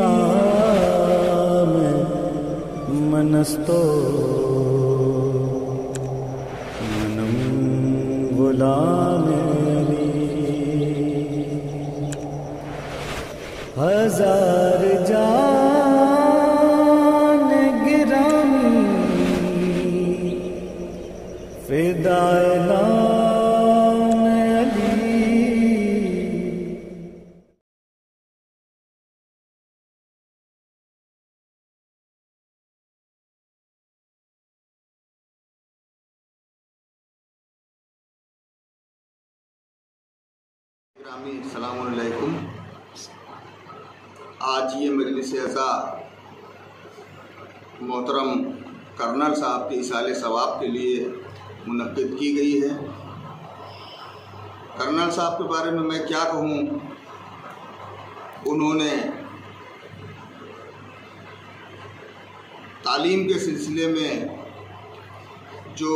امام منستو منم غلام ہزار جان گرامی فدائے نام علی. گرامی السلام علیکم. آج یہ مجلس عزا محترم کرنل صاحب کے ایصال ثواب کے لیے منعقد کی گئی ہے. کرنل صاحب کے بارے میں کیا کہوں. انہوں نے تعلیم کے سلسلے میں جو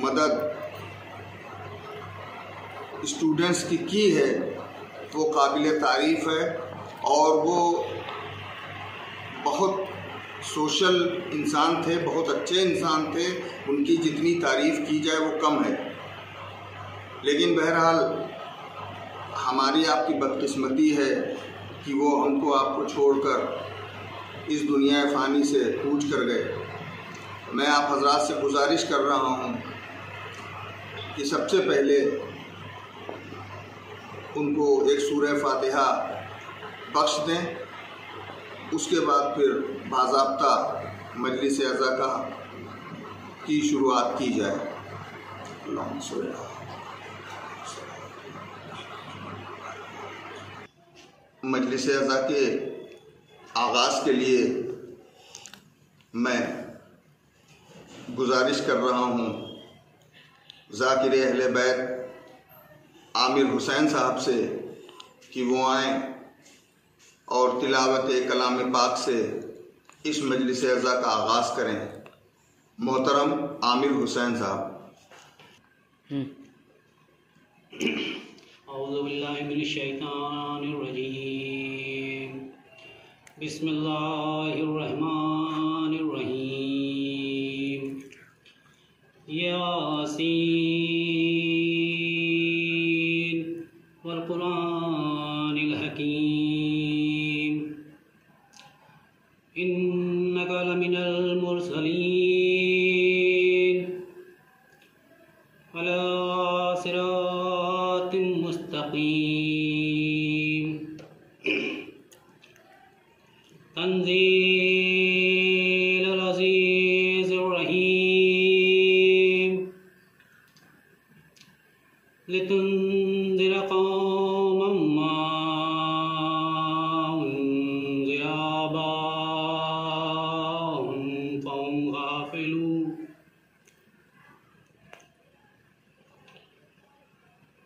مدد اسٹوڈنٹس کی ہے وہ قابل تعریف ہے، اور وہ بہت سوشل انسان تھے، بہت اچھے انسان تھے. ان کی جتنی تعریف کی جائے وہ کم ہے. لیکن بہرحال ہماری آپ کی بدقسمتی ہے کہ وہ ہم کو آپ کو چھوڑ کر اس دنیا فانی سے کوچ کر گئے. میں آپ حضرات سے گزارش کر رہا ہوں کہ سب سے پہلے ان کو ایک سورہ فاتحہ بخش دیں، اس کے بعد پھر باضابطہ مجلس عزا کی شروعات کی جائے. اللہم صلی اللہ. مجلس عزا کے آغاز کے لیے میں گزارش کر رہا ہوں ذاکر اہل بیت عامر حسین صاحب سے کہ وہ آئیں اور تلاوت کلام پاک سے اس مجلس عزا کا آغاز کریں. محترم عامر حسین صاحب. اعوذ باللہ من الشیطان الرجیم. بسم اللہ الرحمن الرحیم. یاسین والقرآن الحکیم انک لمن المرسلین علی صراط مستقیم. تنزیل العزیز الرحیم. لتنذر قوما ما انذر آباؤهم فهم غافلون.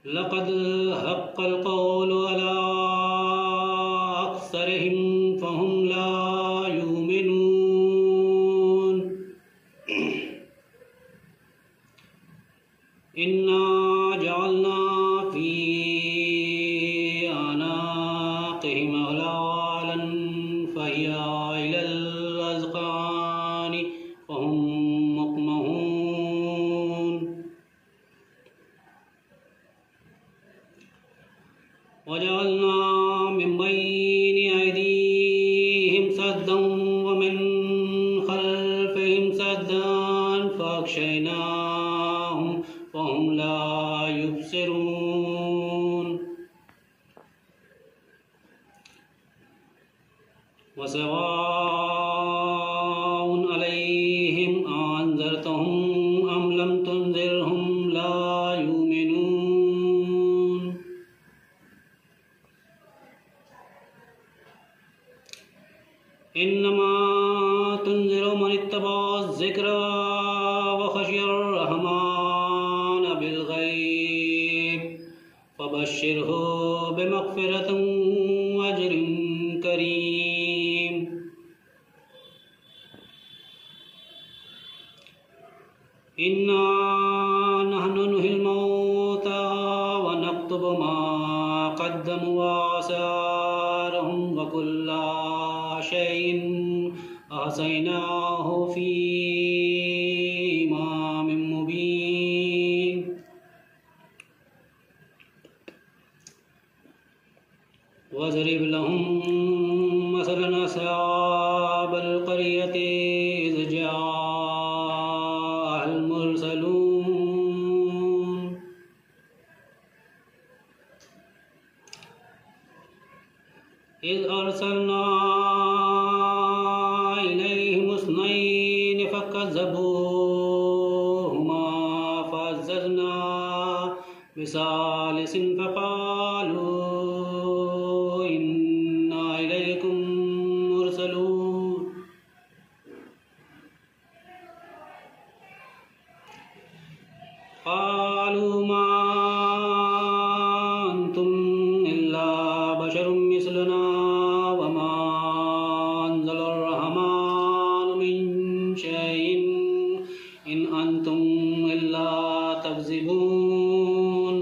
لقد حق القول على أكثرهم فهم لا يؤمنون. إنا جعلنا في أعناقهم أغلالا فهي إلى الأذقان فهم مقمحون. وجعلنا من بين أيديهم سدا ومن خلفهم سدا فأغشيناهم فهم لا يبصرون. وسواء عليهم أنذرتهم أم لم تنذرهم لا يؤمنون. إنما تنذر من اتبع الذكر وخشي الرحمن بالغيب فبشره بمغفرة وأجر كريم. إنا نحن نحيي الموتى ونكتب ما قدموا آثارهم وكل شيء أحصيناه في إمام مبين واضرب لهم مثلا أصحاب القرية إذ جاءها المرسلون إذ أرسلنا إليهم اثنين فكذبوهما فعززنا بثالث فقالوا إنا إليكم مرسلون قالوا ما أنتم إلا بشر مثلنا وما أنزل الرحمن من شيء إن أنتم إلا تكذبون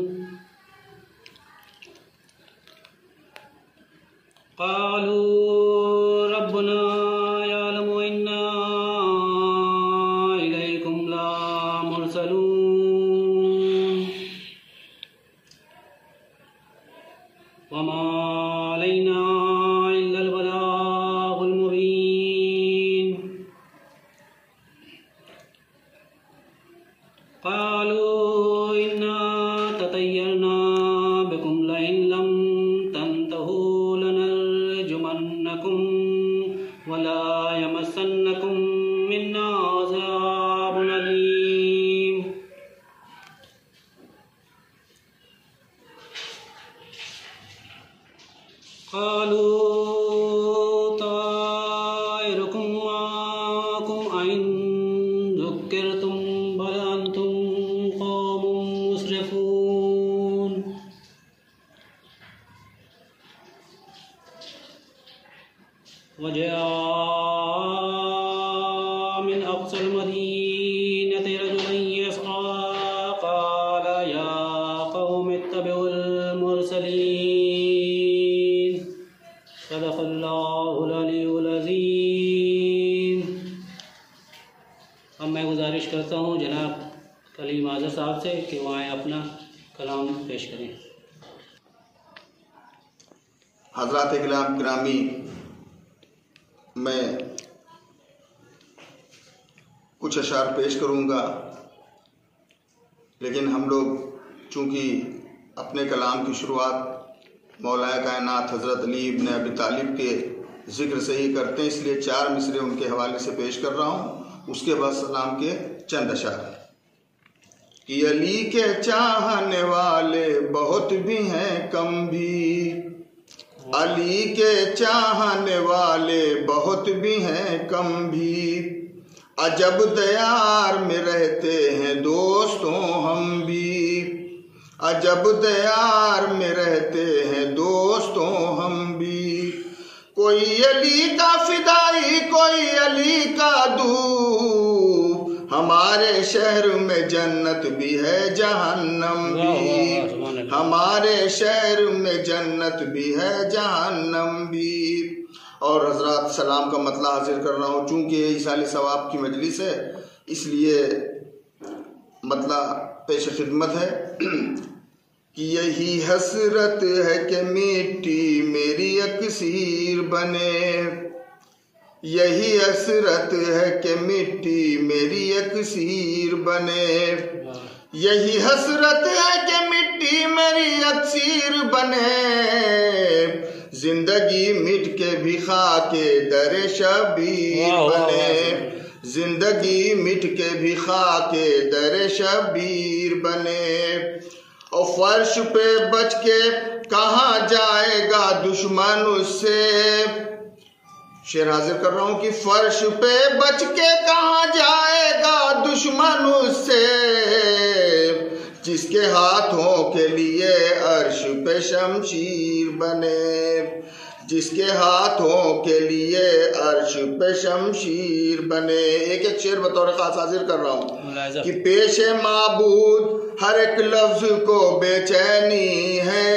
قالوا ربنا يعلم إنا إليكم لمرسلون وما علينا إلا البلاغ المبين قالوا إنا تطيرنا بكم لئن لم تنتهوا لنرجمنكم ولا يمسنكم منا عذاب أليم قالوا طائركم معكم أئن ذكرتم بل أنتم قوم مسرفون وجاء من أقصى المدينة رجل يسعى قال يا قوم اتبعوا المرسلين صدق اللہ العلی العظیم۔ اب میں گزارش کرتا ہوں جناب کلیم آذر صاحب سے کہ وہ آئیں اپنا کلام پیش کریں۔ حضرات گرامی، میں کچھ اشعار پیش کروں گا، لیکن ہم لوگ چونکہ اپنے کلام کی شروعات مولا کائنات حضرت علی ابن ابی طالب کے ذکر سے ہی کرتے ہیں، اس لیے 4 مصرے ان کے حوالے سے پیش کر رہا ہوں، اس کے بعد سلام کے چند اشعار۔ کہ علی کے چاہنے والے بہت بھی ہیں کم بھی، علی کے چاہنے والے بہت بھی ہیں کم بھی، عجب دیار میں رہتے ہیں دوستوں ہم بھی، عجب دیار میں رہتے ہیں دوستوں ہم بھی، کوئی علی کا فدائی کوئی علی کا دوست، ہمارے شہر میں جنت بھی ہے جہنم بھی، ہمارے شہر میں جنت بھی ہے جہنم بھی۔ اور حضرات سلام کا مطلع حاضر کر رہا ہوں، چونکہ یہ ایصال ثواب کی مجلس ہے اس لیے مطلع پیش خدمت ہے کہ یہی حسرت ہے کہ مٹی میری اکسیر بنے، یہی حسرت ہے کہ مٹی میری اکسیر بنے، یہی حسرت ہے کہ مٹی میری اکسیر بنے، زندگی مٹ کے بھی خاک در شبیر بنے، زندگی مٹ کے بھی خاک در شبیر بنے، اور فرش پہ بچ کے کہاں جائے گا دشمن اس سے، شعر حاضر کر رہا ہوں کہ فرش پہ بچ کے کہاں جائے گا دشمن اس سے، جس کے ہاتھوں کے لیے عرش پہ شمشیر بنے، جس کے ہاتھوں کے لیے عرش پہ شمشیر بنے۔ ایک شعر بطور خاص حاضر کر رہا ہوں کہ پیش معبود ہر ایک لفظ کو بے چینی ہے،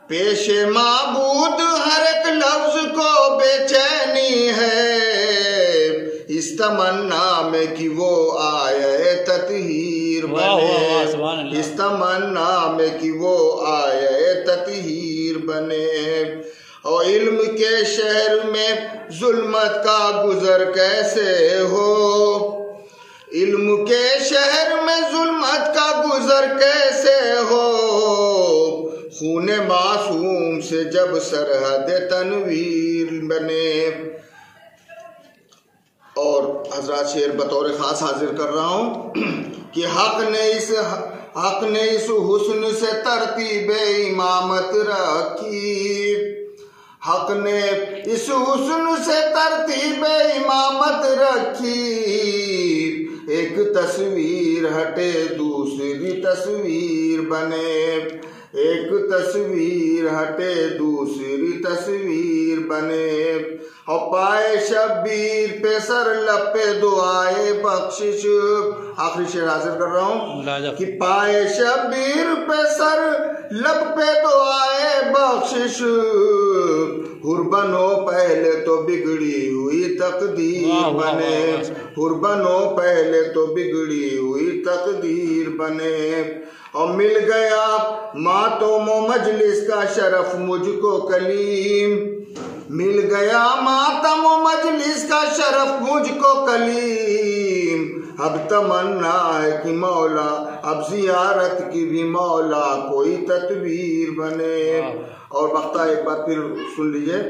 پیش معبود ہر ایک لفظ کو بے چینی ہے، اس تمنا میں کہ وہ آئے تطہیر بنے، اس تمنا میں کہ وہ آئے تطہیر بنے۔ اور علم کے شہر میں ظلمت کا گزر کیسے ہو، علم کے شہر میں ظلمت کا گزر کیسے ہو، خون معصوم سے جب سرحد تنویر بنے۔ اور حضرات شعر بطور خاص حاضر کر رہا ہوں کہ حق نے اس حسن سے ترتیب امامت رکھی، حق نے اس حسن سے ترتیب امامت رکھی، ایک تصویر ہٹے دوسری تصویر بنے، ایک تصویر ہٹے دوسری تصویر بنے۔ اور پائے شبیر پہ سر لب پہ دعائے بخشش، آخری شعر حاضر کر رہا ہوں کہ پائے شبیر پہ سر لب پہ دعائے بخشش، حر بنو پہلے تو بگڑی ہوئی تقدیر بنے، حر بنو پہلے تو بگڑی ہوئی تقدیر بنے۔ اور مل گیا ماتم و مجلس کا شرف مجھ کو کلیم، مل گیا ماتم و مجلس کا شرف مجھ کو کلیم، اب تمنا ہے کہ مولا اب زیارت کی بھی مولا کوئی تدبیر بنے۔ اور وقتہ ایک بات پھر سن لیجئے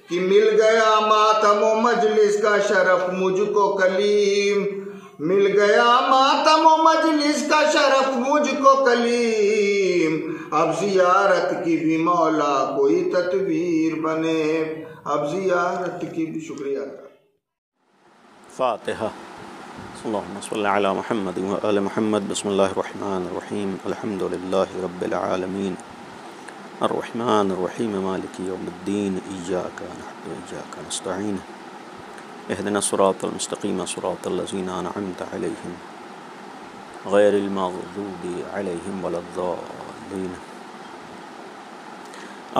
کہ مل گیا ماتم و مجلس کا شرف مجھ کو کلیم، مل گیا ماتم و مجلس کا شرف مجھ کو کلیم، اب زیارت کی بھی مولا کوئی تدبیر بنے، اب زیارت کی بھی۔ شکریہ۔ فاتحہ۔ اللہم صلی علی محمد و آل محمد۔ بسم اللہ الرحمن الرحیم، الحمد للہ رب العالمین، الرحمن الرحیم، مالک یوم الدین، ایاک نعبد و ایاک نستعین، اہدنا الصراط المستقیم صراط الذین انعمت علیہم غیر المغضوب علیہم ولا الضالین۔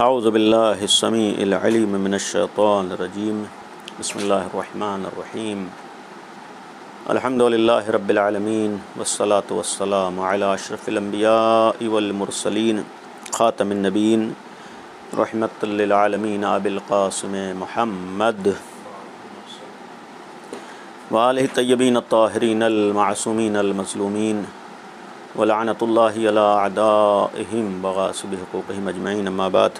اعوذ باللہ السمیع العلیم من الشیطان الرجیم، بسم اللہ الرحمن الرحیم، الحمد للہ رب العالمین، والصلاة والسلام علی اشرف الانبیاء والمرسلین، خاتم النبیین، رحمت للعالمین، ابی القاسم محمد وآلہ الطیبین الطاہرین المعصومین المظلومین، ولعنۃ اللہ علی اعدائہم وغاصب حقوقہم اجمعین، اما بعد۔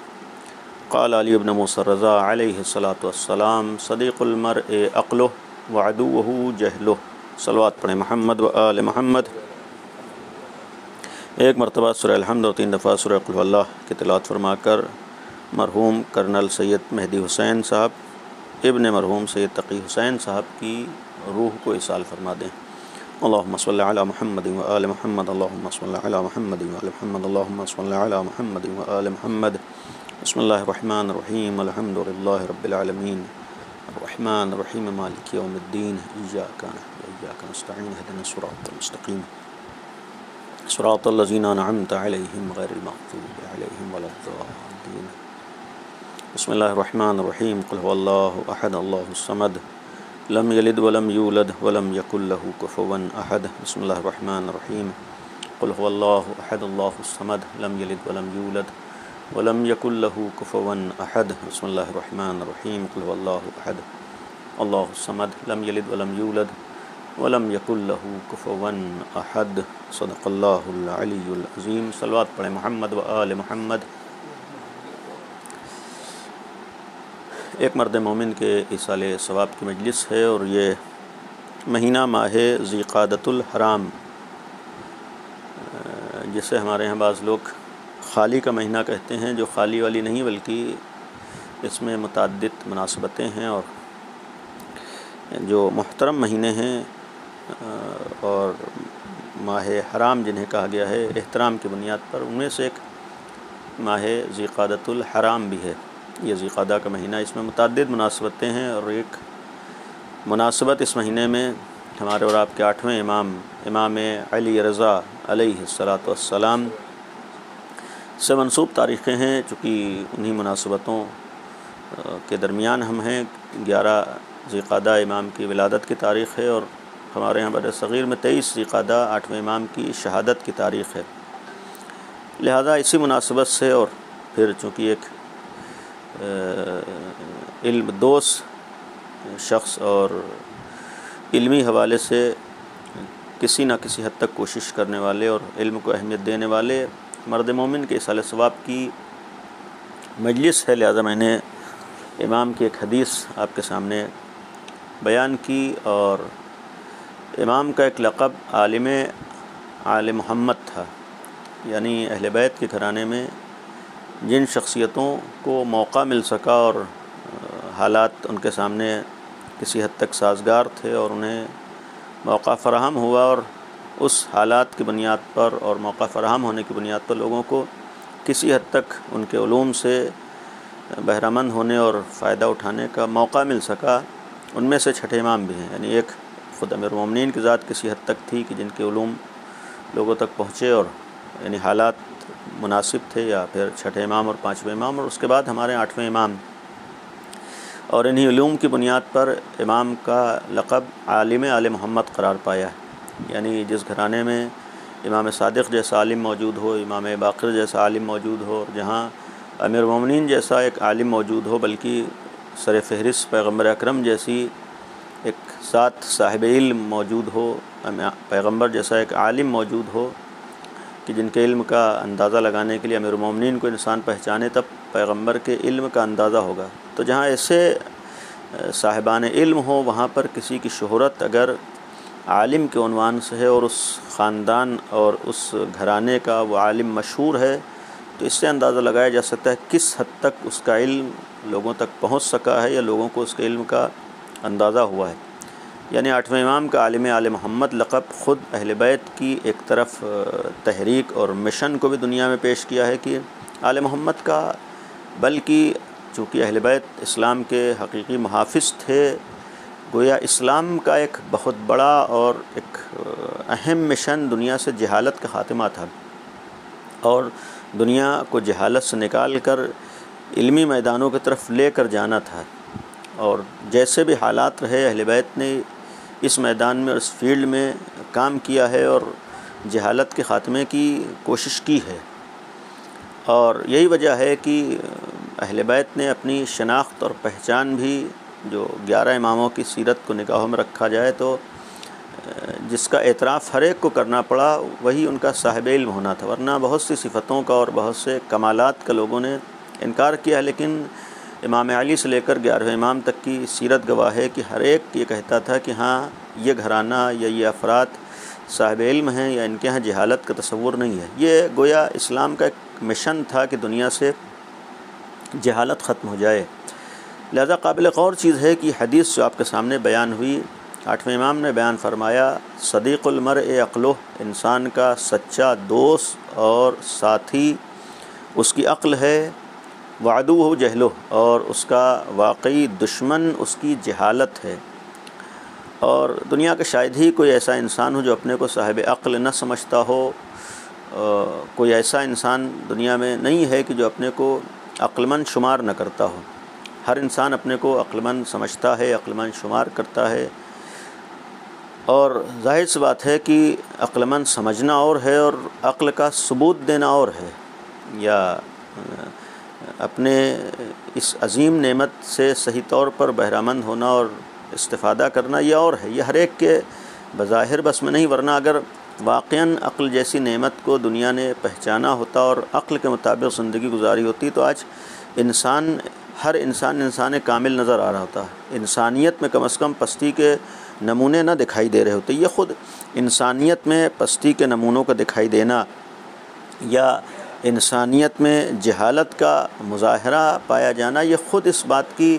قال علی بن موسیٰ الرضا علیہ الصلاۃ والسلام، صدیق المرء عقلہ وعدوہ جہلہ۔ صلوات پڑھیں محمد و آل محمد۔ ایک مرتبہ سورہ الحمد اور 3 دفعہ سورہ قل اللہ کی تلاوت فرما کر مرحوم کرنل سید مہدی حسین صاحب ابن مرحوم سید تقی حسین صاحب کی روح کو اصال فرما دیں۔ اللہم صلی علی محمد و آل محمد، اللہم صلی علی محمد و آل محمد، اللہم صلی علی محمد و آل محمد۔ بسم اللہ الرحمن الرحیم، الحمد للہ رب العالمین، الرحمن الرحیم، مالک یوم الدین، ایاک نعبد و ایاک نستعین، اہدنا الصراط المستقیم صراط الذین انعمت علیہم غیر المغضوب علیہم ولا الضالین۔ بسم اللہ الرحمن الرحیم، قل هو اللہ احد اللہ الصمد، لم یلد ولم یولد ولم یکن لہ کفوا احد۔ بسم اللہ الرحمن الرحیم، قل هو اللہ احد اللہ الصمد، لم یلد ولم یولد ولم یکن لہ کفوا احد۔ بسم اللہ الرحمن الرحیم، قل هو اللہ احد اللہ الصمد، لم یلد ولم یولد ولم یکن لہ کفوا احد۔ صدق اللہ العلی العظیم۔ صلوات پڑھیں محمد و آل محمد۔ ایک مرد مومن کے ایصال ثواب کی مجلس ہے، اور یہ مہینہ ماہ ذی قعدۃ الحرام، جسے ہمارے ہاں بعض لوگ خالی کا مہینہ کہتے ہیں، جو خالی والی نہیں بلکہ اس میں متعدد مناسبتیں ہیں، اور جو محترم مہینے ہیں اور ماہ حرام جنہیں کہا گیا ہے احترام کی بنیاد پر، ان میں سے ایک ماہ ذی قعدۃ الحرام بھی ہے۔ یہ ذی قعدہ کا مہینہ، اس میں متعدد مناسبتیں ہیں، اور ایک مناسبت اس مہینے میں ہمارے اور آپ کے 8ویں امام علی رضا علیہ الصلاۃ والسلام سے منسوب تاریخیں ہیں، چونکہ انہی مناسبتوں کے درمیان ہم ہیں۔ 11 ذی القعدہ امام کی ولادت کی تاریخ ہے، اور ہمارے یہاں بر صغیر میں 23 ذی القعدہ 8ویں امام کی شہادت کی تاریخ ہے۔ لہذا اسی مناسبت سے، اور پھر چونکہ ایک علم دوست شخص اور علمی حوالے سے کسی نہ کسی حد تک کوشش کرنے والے اور علم کو اہمیت دینے والے مرد مومن کے ایصال ثواب کی مجلس ہے، لہذا میں نے امام کی ایک حدیث آپ کے سامنے بیان کی، اور امام کا ایک لقب عالم آل محمد تھا، یعنی اہل بیت کے گھرانے میں جن شخصیتوں کو موقع مل سکا اور حالات ان کے سامنے کسی حد تک سازگار تھے اور انہیں موقع فراہم ہوا، اور اس حالات کی بنیاد پر اور موقع فراہم ہونے کی بنیاد پر لوگوں کو کسی حد تک ان کے علوم سے بہرہ مند ہونے اور فائدہ اٹھانے کا موقع مل سکا، ان میں سے چھٹے امام بھی ہیں۔ یعنی ایک خود امیر المومنین کی ذات کسی حد تک تھی کہ جن کے علوم لوگوں تک پہنچے، اور یعنی حالات مناسب تھے، یا پھر چھٹے امام اور 5ویں امام، اور اس کے بعد ہمارے 8ویں امام، اور انہی علوم کی بنیاد پر امام کا لقب عالم آل محمد قرار پایا ہے۔ یعنی جس گھرانے میں امام صادق جیسا عالم موجود ہو، امام باقر جیسا عالم موجود ہو، اور جہاں امیر المومنین جیسا ایک عالم موجود ہو، بلکہ سر فہرست پیغمبر اکرم جیسی ایک ذات صاحب علم موجود ہو، پیغمبر جیسا ایک عالم موجود ہو کہ جن کے علم کا اندازہ لگانے کے لیے امیر المومنین کو انسان پہچانے، تب پیغمبر کے علم کا اندازہ ہوگا۔ تو جہاں ایسے صاحبان علم ہوں، وہاں پر کسی کی شہرت اگر عالم کے عنوان سے ہے اور اس خاندان اور اس گھرانے کا وہ عالم مشہور ہے، تو اس سے اندازہ لگایا جا سکتا ہے کس حد تک اس کا علم لوگوں تک پہنچ سکا ہے، یا لوگوں کو اس کے علم کا اندازہ ہوا ہے۔ یعنی 8ویں امام کا عالم آل محمد لقب خود اہل بیت کی ایک طرف تحریک اور مشن کو بھی دنیا میں پیش کیا ہے کہ آل محمد کا، بلکہ چونکہ اہل بیت اسلام کے حقیقی محافظ تھے، گویا اسلام کا ایک بہت بڑا اور ایک اہم مشن دنیا سے جہالت کا خاتمہ تھا، اور دنیا کو جہالت سے نکال کر علمی میدانوں کی طرف لے کر جانا تھا۔ اور جیسے بھی حالات رہے، اہل بیت نے اس میدان میں اور اس فیلڈ میں کام کیا ہے اور جہالت کے خاتمے کی کوشش کی ہے، اور یہی وجہ ہے کہ اہل بیت نے اپنی شناخت اور پہچان بھی، جو 11 اماموں کی سیرت کو نگاہوں میں رکھا جائے تو جس کا اعتراف ہر ایک کو کرنا پڑا، وہی ان کا صاحب علم ہونا تھا، ورنہ بہت سی صفتوں کا اور بہت سے کمالات کا لوگوں نے انکار کیا ہے۔ لیکن امام علی سے لے کر 11ویں امام تک کی سیرت گواہ ہے کہ ہر ایک یہ کہتا تھا کہ ہاں یہ گھرانہ یا یہ افراد صاحب علم ہیں، یا ان کے ہاں جہالت کا تصور نہیں ہے۔ یہ گویا اسلام کا ایک مشن تھا کہ دنیا سے جہالت ختم ہو جائے۔ لہذا قابل غور چیز ہے کہ حدیث جو آپ کے سامنے بیان ہوئی، 8ویں امام نے بیان فرمایا، صدیق المرء عقلہ، انسان کا سچا دوست اور ساتھی اس کی عقل ہے، وعدوہ جہلہ، اور اس کا واقعی دشمن اس کی جہالت ہے۔ اور دنیا کا شاید ہی کوئی ایسا انسان ہو جو اپنے کو صاحب عقل نہ سمجھتا ہو، کوئی ایسا انسان دنیا میں نہیں ہے کہ جو اپنے کو عقل مند شمار نہ کرتا ہو۔ ہر انسان اپنے کو عقل مند سمجھتا ہے، عقل مند شمار کرتا ہے، اور ظاہر سی بات ہے کہ عقل مند سمجھنا اور ہے اور عقل کا ثبوت دینا اور ہے، یا اپنے اس عظیم نعمت سے صحیح طور پر بہرہ مند ہونا اور استفادہ کرنا یہ اور ہے۔ یہ ہر ایک کے بظاہر بس میں نہیں، ورنہ اگر واقعاً عقل جیسی نعمت کو دنیا نے پہچانا ہوتا اور عقل کے مطابق زندگی گزاری ہوتی تو آج ہر انسان کامل نظر آ رہا ہوتا ہے، انسانیت میں کم از کم پستی کے نمونے نہ دکھائی دے رہے ہوتے۔ یہ خود انسانیت میں پستی کے نمونوں کا دکھائی دینا یا انسانیت میں جہالت کا مظاہرہ پایا جانا، یہ خود اس بات کی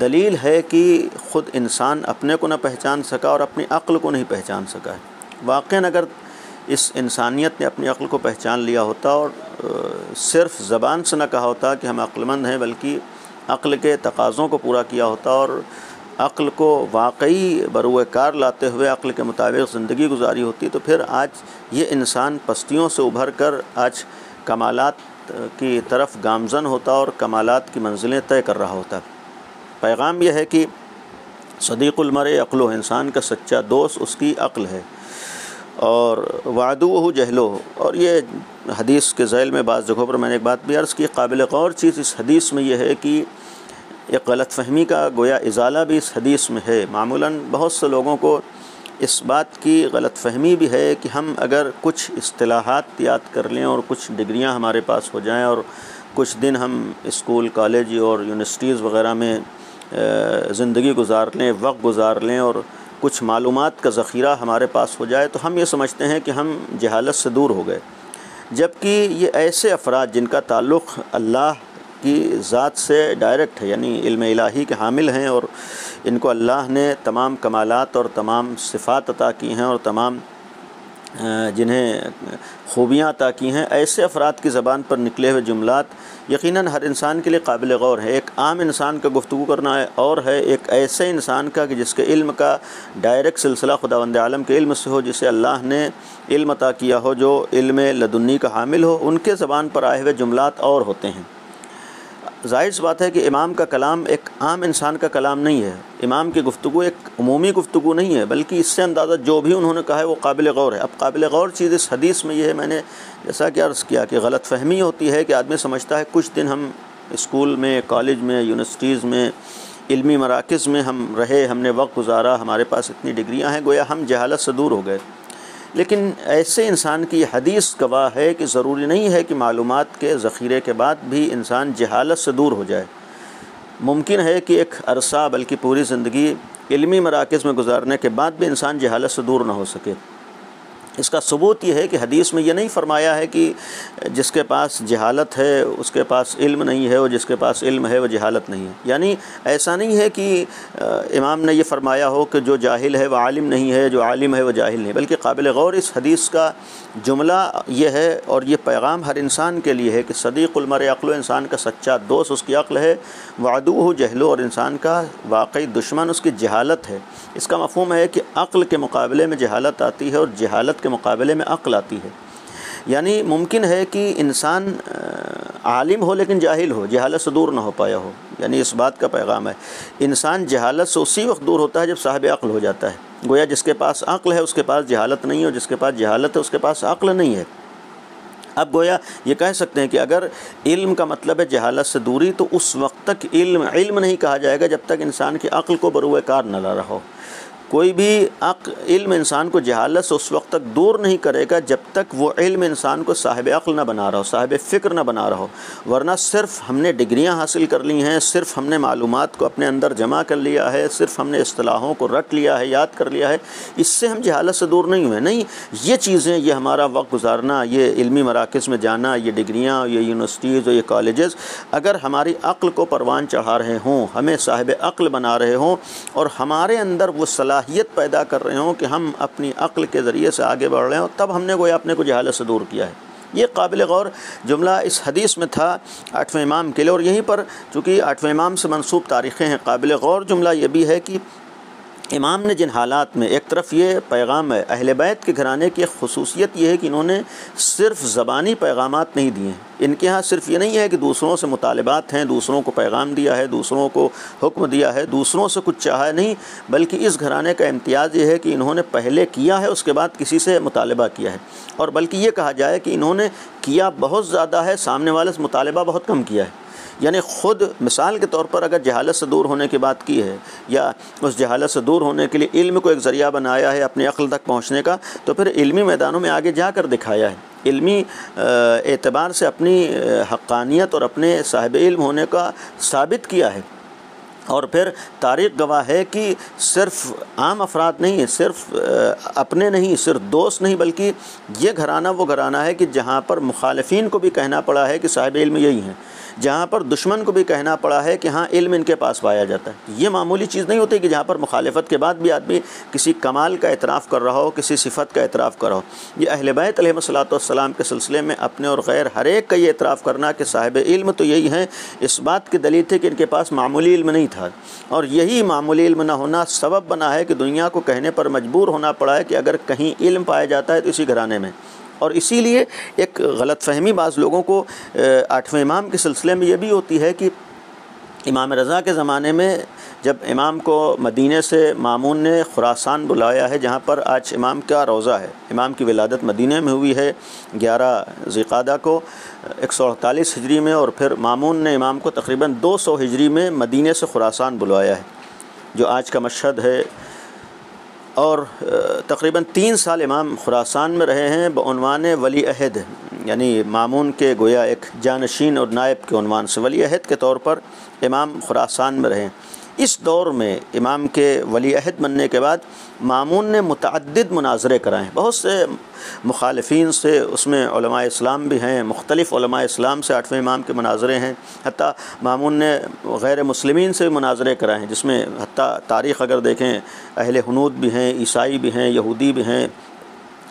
دلیل ہے کہ خود انسان اپنے کو نہ پہچان سکا اور اپنی عقل کو نہیں پہچان سکا ہے۔ واقعاً اگر اس انسانیت نے اپنی عقل کو پہچان لیا ہوتا اور صرف زبان سے نہ کہا ہوتا کہ ہم عقل مند ہیں، بلکہ عقل کے تقاضوں کو پورا کیا ہوتا اور عقل کو واقعی بروئے کار لاتے ہوئے عقل کے مطابق زندگی گزاری ہوتی، تو پھر آج یہ انسان پستیوں سے ابھر کر آج کمالات کی طرف گامزن ہوتا اور کمالات کی منزلیں طے کر رہا ہوتا۔ پیغام یہ ہے کہ صدیق المرء عقلو، انسان کا سچا دوست اس کی عقل ہے، اور وعدوہ جہلو، اور یہ حدیث کے ذیل میں بعض جگہوں پر میں نے ایک بات بھی عرض کی، قابل غور چیز اس حدیث میں یہ ہے کہ ایک غلط فہمی کا گویا ازالہ بھی اس حدیث میں ہے۔ معمولاً بہت سے لوگوں کو اس بات کی غلط فہمی بھی ہے کہ ہم اگر کچھ اصطلاحات یاد کر لیں اور کچھ ڈگریاں ہمارے پاس ہو جائیں اور کچھ دن ہم اسکول، کالج اور یونیورسٹیز وغیرہ میں زندگی گزار لیں، وقت گزار لیں، اور کچھ معلومات کا ذخیرہ ہمارے پاس ہو جائے تو ہم یہ سمجھتے ہیں کہ ہم جہالت سے دور ہو گئے، جبکہ یہ ایسے افراد جن کا تعلق اللہ کی ذات سے ڈائریکٹ ہے، یعنی علم الہی کے حامل ہیں، اور ان کو اللہ نے تمام کمالات اور تمام صفات عطا کی ہیں اور تمام جنہیں خوبیاں عطا کی ہیں، ایسے افراد کی زبان پر نکلے ہوئے جملات یقیناً ہر انسان کے لیے قابل غور ہے۔ ایک عام انسان کا گفتگو کرنا اور ہے ایک ایسے انسان کا کہ جس کے علم کا ڈائریکٹ سلسلہ خداوند عالم کے علم سے ہو، جسے اللہ نے علم عطا کیا ہو، جو علم لدنی کا حامل ہو، ان کے زبان پر آئے ہوئے جملات اور ہوتے ہیں۔ ظاہر سی بات ہے کہ امام کا کلام ایک عام انسان کا کلام نہیں ہے، امام کی گفتگو ایک عمومی گفتگو نہیں ہے، بلکہ اس سے اندازہ جو بھی انہوں نے کہا ہے وہ قابل غور ہے۔ اب قابل غور چیز اس حدیث میں یہ ہے، میں نے جیسا کہ عرض کیا کہ غلط فہمی ہوتی ہے کہ آدمی سمجھتا ہے کچھ دن ہم اسکول میں، کالج میں، یونیورسٹیز میں، علمی مراکز میں ہم رہے، ہم نے وقت گزارا، ہمارے پاس اتنی ڈگریاں ہیں، گویا ہم جہالت سے دور ہو گئے۔ لیکن ایسے انسان کی یہ حدیث گواہ ہے کہ ضروری نہیں ہے کہ معلومات کے ذخیرے کے بعد بھی انسان جہالت سے دور ہو جائے۔ ممکن ہے کہ ایک عرصہ بلکہ پوری زندگی علمی مراکز میں گزارنے کے بعد بھی انسان جہالت سے دور نہ ہو سکے۔ اس کا ثبوت یہ ہے کہ حدیث میں یہ نہیں فرمایا ہے کہ جس کے پاس جہالت ہے اس کے پاس علم نہیں ہے، اور جس کے پاس علم ہے وہ جہالت نہیں ہے۔ یعنی ایسا نہیں ہے کہ امام نے یہ فرمایا ہو کہ جو جاہل ہے وہ عالم نہیں ہے، جو عالم ہے وہ جاہل نہیں، بلکہ قابل غور اس حدیث کا جملہ یہ ہے، اور یہ پیغام ہر انسان کے لیے ہے کہ صدیق المرء عقلو، انسان کا سچا دوست اس کی عقل ہے، وعدوہ جہلو، اور انسان کا واقعی دشمن اس کی جہالت ہے۔ اس کا مفہوم ہے کہ عقل کے مقابلے میں جہالت آتی ہے اور جہالت کے مقابلے میں عقل آتی ہے۔ یعنی ممکن ہے کہ انسان عالم ہو لیکن جاہل ہو، جہالت سے دور نہ ہو پایا ہو، یعنی اس بات کا پیغام ہے۔ انسان جہالت سے اسی وقت دور ہوتا ہے جب صاحب عقل ہو جاتا ہے۔ گویا جس کے پاس عقل ہے اس کے پاس جہالت نہیں ہے، اور جس کے پاس جہالت ہے اس کے پاس عقل نہیں ہے۔ اب گویا یہ کہہ سکتے ہیں کہ اگر علم کا مطلب ہے جہالت سے دوری، تو اس وقت تک علم نہیں کہا جائے گا جب تک انسان کی عقل کو بروئے کار نہ لا رہا ہو۔ کوئی بھی علم انسان کو جہالت سے اس وقت تک دور نہیں کرے گا جب تک وہ علم انسان کو صاحب عقل نہ بنا رہا ہو، صاحب فکر نہ بنا رہا ہو۔ ورنہ صرف ہم نے ڈگریاں حاصل کر لی ہیں، صرف ہم نے معلومات کو اپنے اندر جمع کر لیا ہے، صرف ہم نے اصطلاحوں کو رٹ لیا ہے، یاد کر لیا ہے، اس سے ہم جہالت سے دور نہیں ہوئے۔ نہیں، یہ چیزیں، یہ ہمارا وقت گزارنا، یہ علمی مراکز میں جانا، یہ ڈگریاں، یہ یونیورسٹیز اور یہ کالجز اگر ہماری عقل کو پروان چڑھا رہے ہوں، ہمیں صاحب عقل بنا رہے ہوں، اور ہمارے اندر وہ صلاحیت پیدا کر رہے ہوں کہ ہم اپنی عقل کے ذریعے سے آگے بڑھ رہے ہوں، تب ہم نے گویا اپنے کو جہالت سے دور کیا ہے۔ یہ قابل غور جملہ اس حدیث میں تھا 8ویں امام کے لیے، اور یہیں پر چونکہ 8ویں امام سے منسوب تاریخیں ہیں، قابل غور جملہ یہ بھی ہے کہ امام نے جن حالات میں، ایک طرف یہ پیغام ہے، اہل بیت کے گھرانے کی ایک خصوصیت یہ ہے کہ انہوں نے صرف زبانی پیغامات نہیں دیے ہیں۔ ان کے ہاں صرف یہ نہیں ہے کہ دوسروں سے مطالبات ہیں، دوسروں کو پیغام دیا ہے، دوسروں کو حکم دیا ہے، دوسروں سے کچھ چاہا نہیں، بلکہ اس گھرانے کا امتیاز یہ ہے کہ انہوں نے پہلے کیا ہے، اس کے بعد کسی سے مطالبہ کیا ہے، اور بلکہ یہ کہا جائے کہ انہوں نے کیا بہت زیادہ ہے، سامنے والے سے مطالبہ بہت کم کیا ہے۔ یعنی خود مثال کے طور پر اگر جہالت سے دور ہونے کی بات کی ہے، یا اس جہالت سے دور ہونے کے لیے علم کو ایک ذریعہ بنایا ہے اپنی عقل تک پہنچنے کا، تو پھر علمی میدانوں میں آگے جا کر دکھایا ہے، علمی اعتبار سے اپنی حقانیت اور اپنے صاحب علم ہونے کا ثابت کیا ہے۔ اور پھر تاریخ گواہ ہے کہ صرف عام افراد نہیں، صرف اپنے نہیں، صرف دوست نہیں، بلکہ یہ گھرانہ وہ گھرانہ ہے کہ جہاں پر مخالفین کو بھی کہنا پڑا ہے کہ صاحب علم یہی ہیں، جہاں پر دشمن کو بھی کہنا پڑا ہے کہ ہاں علم ان کے پاس پایا جاتا ہے۔ یہ معمولی چیز نہیں ہوتی کہ جہاں پر مخالفت کے بعد بھی آدمی کسی کمال کا اعتراف کر رہا ہو، کسی صفت کا اعتراف کر رہا ہو۔ یہ اہل بیت علیہ الصلوۃ والسلام کے سلسلے میں اپنے اور غیر ہر ایک کا یہ اعتراف کرنا کہ صاحب علم تو یہی ہیں، اس بات کی دلیل تھی کہ ان کے پاس معمولی علم نہیں تھا، اور یہی معمولی علم نہ ہونا سبب بنا ہے کہ دنیا کو کہنے پر مجبور ہونا پڑا ہے کہ اگر کہیں علم پایا جاتا ہے تو اسی گھرانے میں، اور اسی لیے ایک غلط فہمی بعض لوگوں کو 8ویں امام کے سلسلے میں یہ بھی ہوتی ہے کہ امام رضا کے زمانے میں جب امام کو مدینے سے مامون نے خراسان بلایا ہے، جہاں پر آج امام کا روضہ ہے، امام کی ولادت مدینے میں ہوئی ہے 11 ذی القعدہ کو 148 ہجری میں، اور پھر مامون نے امام کو تقریباً 200 ہجری میں مدینے سے خراسان بلوایا ہے جو آج کا مشہد ہے، اور تقریباً 3 سال امام خراسان میں رہے ہیں بعنوان ولی عہد، یعنی مامون کے گویا ایک جانشین اور نائب کے عنوان سے ولی عہد کے طور پر امام خراسان میں رہے۔ اس دور میں امام کے ولی عہد بننے کے بعد مامون نے متعدد مناظرے کرائے، بہت سے مخالفین سے، اس میں علماء اسلام بھی ہیں، مختلف علماء اسلام سے 8ویں امام کے مناظرے ہیں، حتیٰ مامون نے غیر مسلمین سے مناظرے کرائے ہیں، جس میں حتیٰ تاریخ اگر دیکھیں اہل ہنود بھی ہیں، عیسائی بھی ہیں، یہودی بھی ہیں،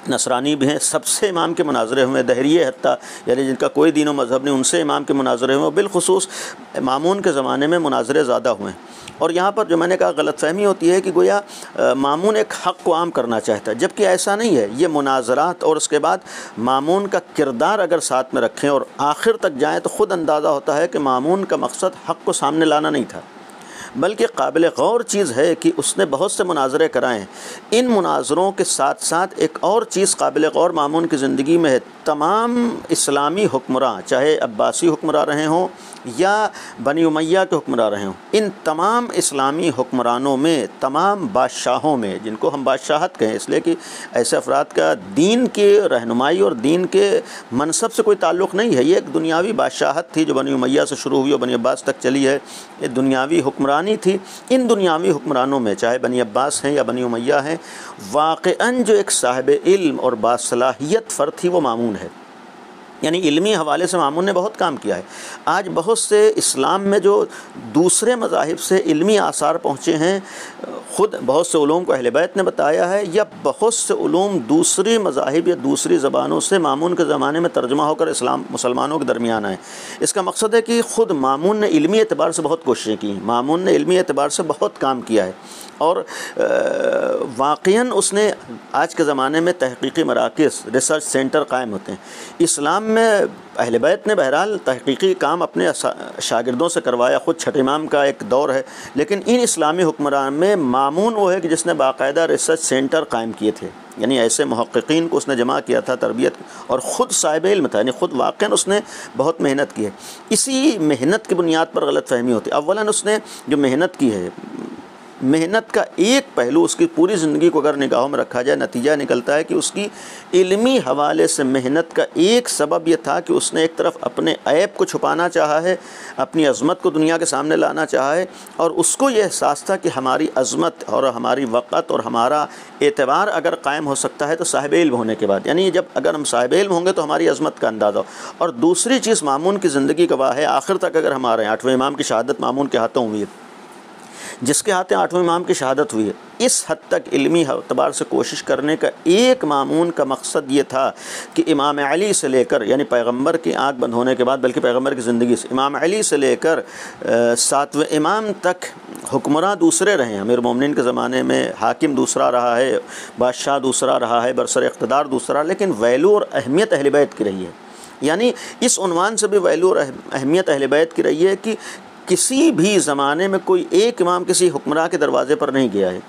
نصرانی بھی ہیں، سب سے امام کے مناظرے ہوئے، دہریے حتیٰ یعنی جن کا کوئی دین و مذہب نہیں، ان سے امام کے مناظرے ہوئے، بالخصوص مامون کے زمانے میں مناظرے زیادہ ہوئے ہیں۔ اور یہاں پر جو میں نے کہا غلط فہمی ہوتی ہے کہ گویا مامون ایک حق کو عام کرنا چاہتا ہے، جبکہ ایسا نہیں ہے۔ یہ مناظرات اور اس کے بعد مامون کا کردار اگر ساتھ میں رکھیں اور آخر تک جائیں تو خود اندازہ ہوتا ہے کہ مامون کا مقصد حق کو سامنے لانا نہیں تھا، بلکہ قابل غور چیز ہے کہ اس نے بہت سے مناظرے کرائے ہیں۔ ان مناظروں کے ساتھ ساتھ ایک اور چیز قابل غور مامون کی زندگی میں ہے، تمام اسلامی حکمراں چاہے عباسی حکمراں رہے ہوں یا بنی امیہ کے حکمراں رہے ہوں، ان تمام اسلامی حکمرانوں میں، تمام بادشاہوں میں، جن کو ہم بادشاہت کہیں اس لیے کہ ایسے افراد کا دین کی رہنمائی اور دین کے منصب سے کوئی تعلق نہیں ہے، یہ ایک دنیاوی بادشاہت تھی جو بنی امیہ سے شروع ہوئی اور بنی عباس تک چلی ہے، یہ دنیاوی حکمرانی تھی۔ ان دنیاوی حکمرانوں میں چاہے بنی عباس ہیں یا بنی امیہ ہیں، واقعاً جو ایک صاحب علم اور باصلاحیت فرد تھی وہ مامون ہے، یعنی علمی حوالے سے مامون نے بہت کام کیا ہے۔ آج بہت سے اسلام میں جو دوسرے مذاہب سے علمی آثار پہنچے ہیں، خود بہت سے علوم کو اہل بیت نے بتایا ہے، یا بہت سے علوم دوسری مذاہب یا دوسری زبانوں سے مامون کے زمانے میں ترجمہ ہو کر مسلمانوں کے درمیان آئے۔ اس کا مقصد ہے کہ خود مامون نے علمی اعتبار سے بہت کوششیں کی، مامون نے علمی اعتبار سے بہت کام کیا ہے، اور واقعاً اس نے آج کے زمانے میں تحقیقی مراکز، ریسرچ سینٹر قائم ہوتے ہیں۔ اسلام میں اہل بیت نے بہرحال تحقیقی کام اپنے شاگردوں سے کروایا، خود چھٹے امام کا ایک دور ہے، لیکن ان اسلامی حکمران میں مامون وہ ہے کہ جس نے باقاعدہ ریسرچ سینٹر قائم کیے تھے، یعنی ایسے محققین کو اس نے جمع کیا تھا، تربیت، اور خود صاحب علم تھا، یعنی خود واقعاً اس نے بہت محنت کی ہے۔ اسی محنت کی بنیاد پر غلط فہمی ہوتی ہے۔ اولاً اس نے جو محنت کی ہے، محنت کا ایک پہلو اس کی پوری زندگی کو اگر نگاہوں میں رکھا جائے، نتیجہ نکلتا ہے کہ اس کی علمی حوالے سے محنت کا ایک سبب یہ تھا کہ اس نے ایک طرف اپنے عیب کو چھپانا چاہا ہے، اپنی عظمت کو دنیا کے سامنے لانا چاہا ہے، اور اس کو یہ احساس تھا کہ ہماری عظمت اور ہماری وقت اور ہمارا اعتبار اگر قائم ہو سکتا ہے تو صاحب علم ہونے کے بعد، یعنی جب اگر ہم صاحب علم ہوں گے تو ہماری عظمت کا اندازہ ہو۔ اور دوسری چیز مامون کی زندگی گواہ ہے، آخر تک اگر ہم آ رہے ہیں، 8ویں امام کی شہادت مامون کے ہاتھوں ہوئی ہے، جس کے ہاتھ 8ویں امام کی شہادت ہوئی ہے، اس حد تک علمی اعتبار سے کوشش کرنے کا ایک مامون کا مقصد یہ تھا کہ امام علی سے لے کر، یعنی پیغمبر کی آنکھ بند ہونے کے بعد، بلکہ پیغمبر کی زندگی سے امام علی سے لے کر 7ویں امام تک حکمراں دوسرے رہے ہیں۔ امیر مومنین کے زمانے میں حاکم دوسرا رہا ہے، بادشاہ دوسرا رہا ہے، برسر اقتدار دوسرا، لیکن ویلو اور اہمیت اہل بیت کی رہی ہے۔ یعنی اس عنوان سے بھی ویلو اور اہمیت اہل بیت کی رہی ہے کہ کسی بھی زمانے میں کوئی ایک امام کسی حکمراں کے دروازے پر نہیں گیا ہے،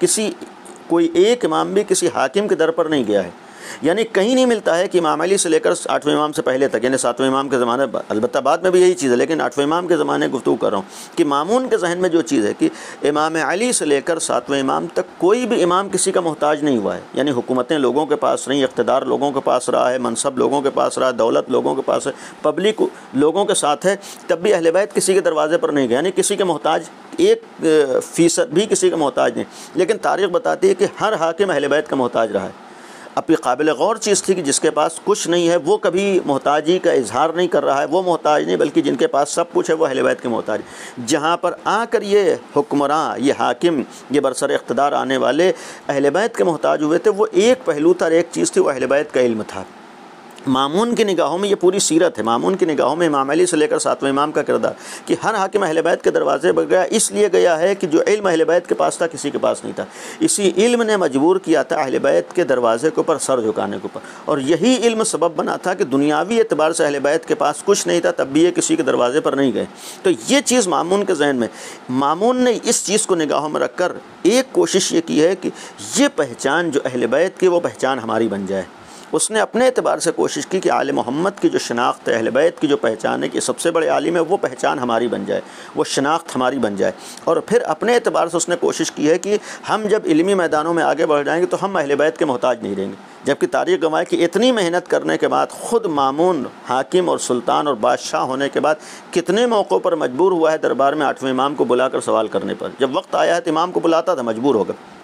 کوئی ایک امام بھی کسی حاکم کے در پر نہیں گیا ہے، یعنی کہیں نہیں ملتا ہے کہ امام علی سے لے کر 8ویں امام سے پہلے تک، یعنی 7ویں امام کے زمانے، البتہ بعد میں بھی یہی چیز ہے، لیکن 8ویں امام کے زمانے گفتگو کر رہا ہوں کہ مامون کے ذہن میں جو چیز ہے کہ امام علی سے لے کر 7ویں امام تک کوئی بھی امام کسی کا محتاج نہیں ہوا ہے، یعنی حکومتیں لوگوں کے پاس رہیں، اقتدار لوگوں کے پاس رہا ہے، منصب لوگوں کے پاس رہا، دولت لوگوں کے پاس ہے، پبلک لوگوں کے ساتھ ہے، تب بھی اہل بیت کسی کے دروازے پر نہیں گئے، یعنی کسی کے محتاج 1% بھی کسی کا محتاج نہیں، لیکن تاریخ بتاتی ہے کہ ہر حاکم اہل بیت کا محتاج رہا ہے۔ اب یہ قابل غور چیز تھی کہ جس کے پاس کچھ نہیں ہے وہ کبھی محتاجی کا اظہار نہیں کر رہا ہے، وہ محتاج نہیں، بلکہ جن کے پاس سب کچھ ہے وہ اہل بیت کے محتاج۔ جہاں پر آ کر یہ حکمراں، یہ حاکم، یہ برسر اقتدار آنے والے اہل بیت کے محتاج ہوئے تھے، وہ ایک پہلو تھا، ایک چیز تھی، وہ اہل بیت کا علم تھا۔ مامون کی نگاہوں میں یہ پوری سیرت ہے، مامون کی نگاہوں میں امام علی سے لے کر 7ویں امام کا کردار کہ ہر حاکم اہل بیت کے دروازے پر گیا، اس لیے گیا ہے کہ جو علم اہل بیت کے پاس تھا کسی کے پاس نہیں تھا، اسی علم نے مجبور کیا تھا اہل بیت کے دروازے کے اوپر سر جھکانے کے اوپر، اور یہی علم سبب بنا تھا کہ دنیاوی اعتبار سے اہل بیت کے پاس کچھ نہیں تھا، تب بھی یہ کسی کے دروازے پر نہیں گئے۔ تو یہ چیز مامون کے ذہن میں، مامون نے اس چیز کو نگاہوں میں رکھ کر ایک کوشش یہ کی ہے کہ یہ پہچان جو اہل بیت کی وہ پہچان ہماری بن جائے۔ اس نے اپنے اعتبار سے کوشش کی کہ آل محمد کی جو شناخت ہے، اہل بیت کی جو پہچان ہے کہ سب سے بڑے عالم ہے، وہ پہچان ہماری بن جائے، وہ شناخت ہماری بن جائے۔ اور پھر اپنے اعتبار سے اس نے کوشش کی ہے کہ ہم جب علمی میدانوں میں آگے بڑھ جائیں گے تو ہم اہل بیت کے محتاج نہیں رہیں گے، جبکہ تاریخ گواہ کہ اتنی محنت کرنے کے بعد خود مامون حاکم اور سلطان اور بادشاہ ہونے کے بعد کتنے موقعوں پر مجبور ہوا ہے دربار میں 8ویں امام کو بلا کر سوال کرنے پر، جب وقت آیا ہے تو امام کو بلاتا تھا، مجبور ہو گیا،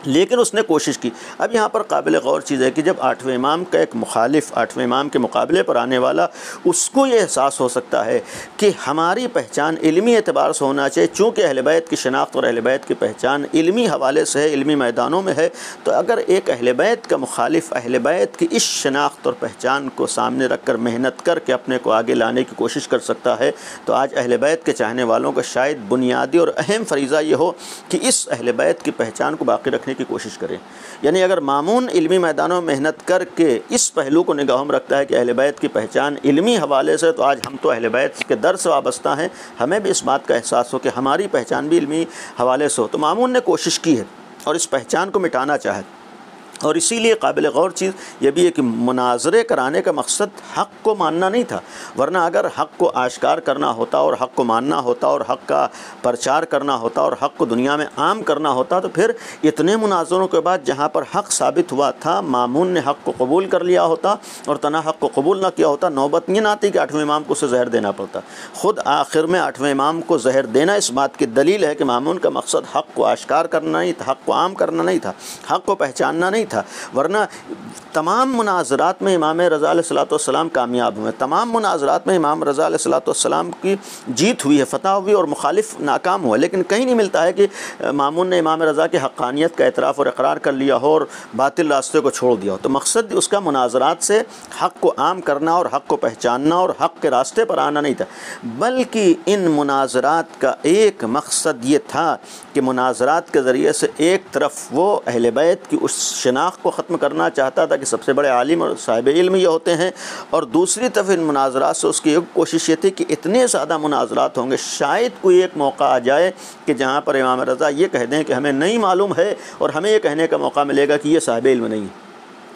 لیکن اس نے کوشش کی۔ اب یہاں پر قابل غور چیز ہے کہ جب 8ویں امام کا ایک مخالف 8ویں امام کے مقابلے پر آنے والا، اس کو یہ احساس ہو سکتا ہے کہ ہماری پہچان علمی اعتبار سے ہونا چاہیے، چونکہ اہل بیت کی شناخت اور اہل بیت کی پہچان علمی حوالے سے ہے، علمی میدانوں میں ہے، تو اگر ایک اہل بیت کا مخالف اہل بیت کی اس شناخت اور پہچان کو سامنے رکھ کر محنت کر کے اپنے کو آگے لانے کی کوشش کر سکتا ہے، تو آج اہل بیت کے چاہنے والوں کا شاید بنیادی اور اہم فریضہ یہ ہو کہ اس اہل بیت کی پہچان کو باقی رکھنے کی کوشش کریں۔ یعنی اگر مامون علمی میدانوں میں محنت کر کے اس پہلو کو نگاہوں میں رکھتا ہے کہ اہل بیت کی پہچان علمی حوالے سے، تو آج ہم تو اہل بیت کے در سے وابستہ ہیں، ہمیں بھی اس بات کا احساس ہو کہ ہماری پہچان بھی علمی حوالے سے ہو۔ تو مامون نے کوشش کی ہے اور اس پہچان کو مٹانا چاہے، اور اسی لیے قابل غور چیز یہ بھی ہے کہ مناظرے کرانے کا مقصد حق کو ماننا نہیں تھا، ورنہ اگر حق کو آشکار کرنا ہوتا اور حق کو ماننا ہوتا اور حق کا پرچار کرنا ہوتا اور حق کو دنیا میں عام کرنا ہوتا، تو پھر اتنے مناظروں کے بعد جہاں پر حق ثابت ہوا تھا مامون نے حق کو قبول کر لیا ہوتا اور تنہا حق کو قبول نہ کیا ہوتا، نوبت یہ نہ آتی کہ 8ویں امام کو اسے زہر دینا پڑتا۔ خود آخر میں 8ویں امام کو زہر دینا اس بات کی دلیل ہے کہ مامون کا مقصد حق کو آشکار کرنا نہیں تھا، حق کو عام کرنا نہیں تھا، حق کو پہچاننا نہیں تھا، ورنہ تمام مناظرات میں امام رضا علیہ السلام کامیاب ہوئے، تمام مناظرات میں امام رضا علیہ السلام کی جیت ہوئی ہے، فتح ہوئی، اور مخالف ناکام ہوئے، لیکن کہیں نہیں ملتا ہے کہ مامون نے امام رضا کی حقانیت کا اعتراف اور اقرار کر لیا ہو اور باطل راستے کو چھوڑ دیا ہو۔ تو مقصد اس کا مناظرات سے حق کو عام کرنا اور حق کو پہچاننا اور حق کے راستے پر آنا نہیں تھا، بلکہ ان مناظرات کا ایک مقصد یہ تھا کہ مناظرات کے ذریعے سے ایک طرف وہ اہل بیت کی اس شناخت کو ختم کرنا چاہتا تھا کہ سب سے بڑے عالم اور صاحب علم یہ ہوتے ہیں، اور دوسری طرف ان مناظرات سے اس کی ایک کوشش یہ تھی کہ اتنے زیادہ مناظرات ہوں گے شاید کوئی ایک موقع آ جائے کہ جہاں پر امام رضا یہ کہہ دیں کہ ہمیں نہیں معلوم ہے، اور ہمیں یہ کہنے کا موقع ملے گا کہ یہ صاحب علم نہیں ہے۔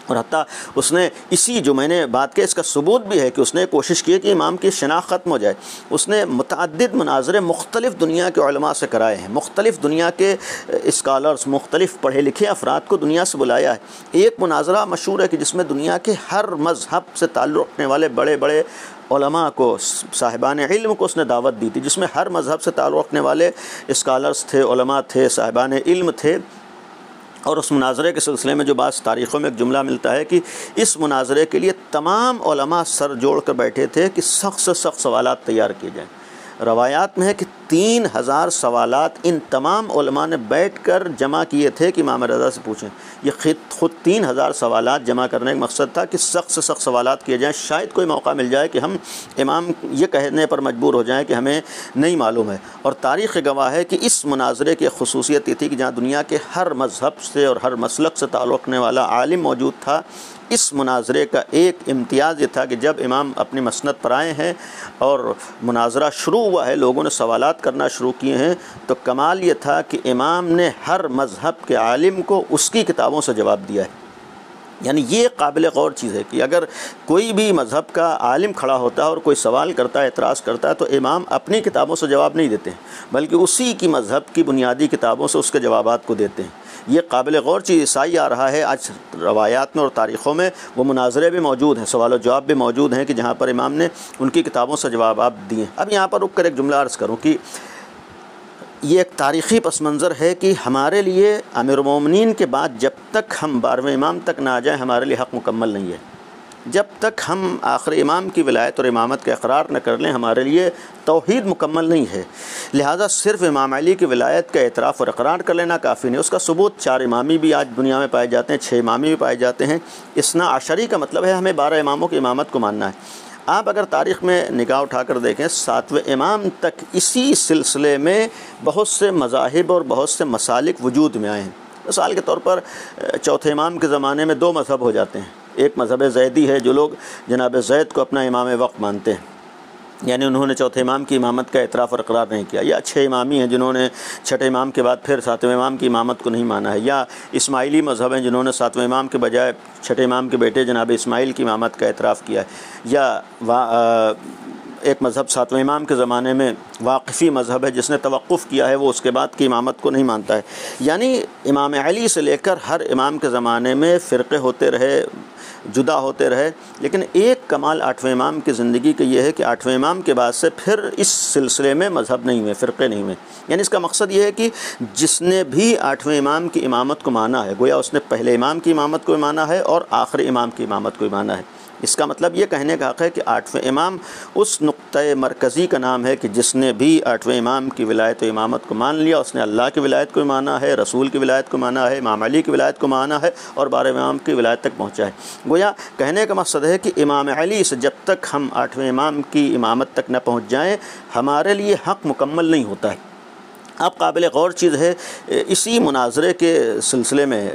اور حتیٰ اس نے اسی جو میں نے بات کی اس کا ثبوت بھی ہے کہ اس نے کوشش کی کہ امام کی شناخت ختم ہو جائے۔ اس نے متعدد مناظرے مختلف دنیا کے علماء سے کرائے ہیں، مختلف دنیا کے اسکالرز، مختلف پڑھے لکھے افراد کو دنیا سے بلایا ہے۔ ایک مناظرہ مشہور ہے کہ جس میں دنیا کے ہر مذہب سے تعلق رکھنے والے بڑے بڑے علماء کو، صاحبان علم کو اس نے دعوت دی تھی، جس میں ہر مذہب سے تعلق رکھنے والے اسکالرز تھے، علماء تھے، صاحبان علم تھے۔ اور اس مناظرے کے سلسلے میں جو بعض تاریخوں میں ایک جملہ ملتا ہے کہ اس مناظرے کے لیے تمام علماء سر جوڑ کر بیٹھے تھے کہ سخت سے سخت سوالات تیار کیے جائیں۔ روایات میں ہے کہ 3000 سوالات ان تمام علماء نے بیٹھ کر جمع کیے تھے کہ امام رضا سے پوچھیں۔ یہ خود 3000 سوالات جمع کرنے کا مقصد تھا کہ سخت سے سخت سوالات کیے جائیں، شاید کوئی موقع مل جائے کہ ہم امام یہ کہنے پر مجبور ہو جائیں کہ ہمیں نہیں معلوم ہے۔ اور تاریخ گواہ ہے کہ اس مناظرے کی خصوصیت یہ تھی کہ جہاں دنیا کے ہر مذہب سے اور ہر مسلک سے تعلق رکھنے والا عالم موجود تھا، اس مناظرے کا ایک امتیاز یہ تھا کہ جب امام اپنی مسند پر آئے ہیں اور مناظرہ شروع ہوا ہے، لوگوں نے سوالات کرنا شروع کیے ہیں، تو کمال یہ تھا کہ امام نے ہر مذہب کے عالم کو اس کی کتابوں سے جواب دیا ہے۔ یعنی یہ قابل غور چیز ہے کہ اگر کوئی بھی مذہب کا عالم کھڑا ہوتا ہے اور کوئی سوال کرتا ہے، اعتراض کرتا ہے، تو امام اپنی کتابوں سے جواب نہیں دیتے ہیں، بلکہ اسی کی مذہب کی بنیادی کتابوں سے اس کے جوابات کو دیتے ہیں۔ یہ قابل غور چیز عیسائی آ رہا ہے آج روایات میں اور تاریخوں میں، وہ مناظرے بھی موجود ہیں، سوال و جواب بھی موجود ہیں کہ جہاں پر امام نے ان کی کتابوں سے جوابات دیے۔ اب یہاں پر رک کر ایک جملہ عرض کروں کہ یہ ایک تاریخی پس منظر ہے کہ ہمارے لیے امیر المومنین کے بعد جب تک ہم 12ویں امام تک نہ آ جائیں ہمارے لیے حق مکمل نہیں ہے۔ جب تک ہم آخر امام کی ولایت اور امامت کا اقرار نہ کر لیں ہمارے لیے توحید مکمل نہیں ہے۔ لہٰذا صرف امام علی کی ولایت کا اعتراف اور اقرار کر لینا کافی نہیں، اس کا ثبوت 4 امامی بھی آج دنیا میں پائے جاتے ہیں، 6 امامی بھی پائے جاتے ہیں۔ اثنا عشری کا مطلب ہے ہمیں 12 اماموں کی امامت کو ماننا ہے۔ آپ اگر تاریخ میں نگاہ اٹھا کر دیکھیں 7ویں امام تک اسی سلسلے میں بہت سے مذاہب اور بہت سے مسالک وجود میں آئے ہیں۔ مثال کے طور پر چوتھے امام کے زمانے میں 2 مذہب ہو جاتے ہیں۔ ایک مذہب زیدی ہے، جو لوگ جناب زید کو اپنا امام وقت مانتے ہیں، یعنی انہوں نے چوتھے امام کی امامت کا اعتراف اور اقرار نہیں کیا، یا 6 امامی ہیں جنہوں نے چھٹے امام کے بعد پھر 7ویں امام کی امامت کو نہیں مانا ہے، یا اسماعیلی مذہب ہیں جنہوں نے 7ویں امام کے بجائے چھٹے امام کے بیٹے جناب اسماعیل کی امامت کا اعتراف کیا ہے، یا ایک مذہب 7ویں امام کے زمانے میں واقفی مذہب ہے جس نے توقف کیا ہے، وہ اس کے بعد کی امامت کو نہیں مانتا ہے۔ یعنی امام علی سے لے کر ہر امام کے زمانے میں فرقے ہوتے رہے، جدا ہوتے رہے، لیکن ایک کمال 8ویں امام کی زندگی کا یہ ہے کہ 8ویں امام کے بعد سے پھر اس سلسلے میں مذہب نہیں ہوئے، فرقے نہیں ہوئے۔ یعنی اس کا مقصد یہ ہے کہ جس نے بھی 8ویں امام کی امامت کو مانا ہے گویا اس نے پہلے امام کی امامت کو مانا ہے اور آخری امام کی امامت کو مانا ہے۔ اس کا مطلب یہ کہنے کا حق ہے کہ 8ویں امام اس نقطۂ مرکزی کا نام ہے کہ جس نے بھی 8ویں امام کی ولایت و امامت کو مان لیا، اس نے اللہ کی ولایت کو مانا ہے، رسول کی ولایت کو مانا ہے، امام علی کی ولایت کو مانا ہے اور 12 امام کی ولایت تک پہنچا ہے۔ گویا کہنے کا مقصد ہے کہ امام علی سے جب تک ہم 8ویں امام کی امامت تک نہ پہنچ جائیں ہمارے لیے حق مکمل نہیں ہوتا ہے۔ اب قابل غور چیز ہے، اسی مناظرے کے سلسلے میں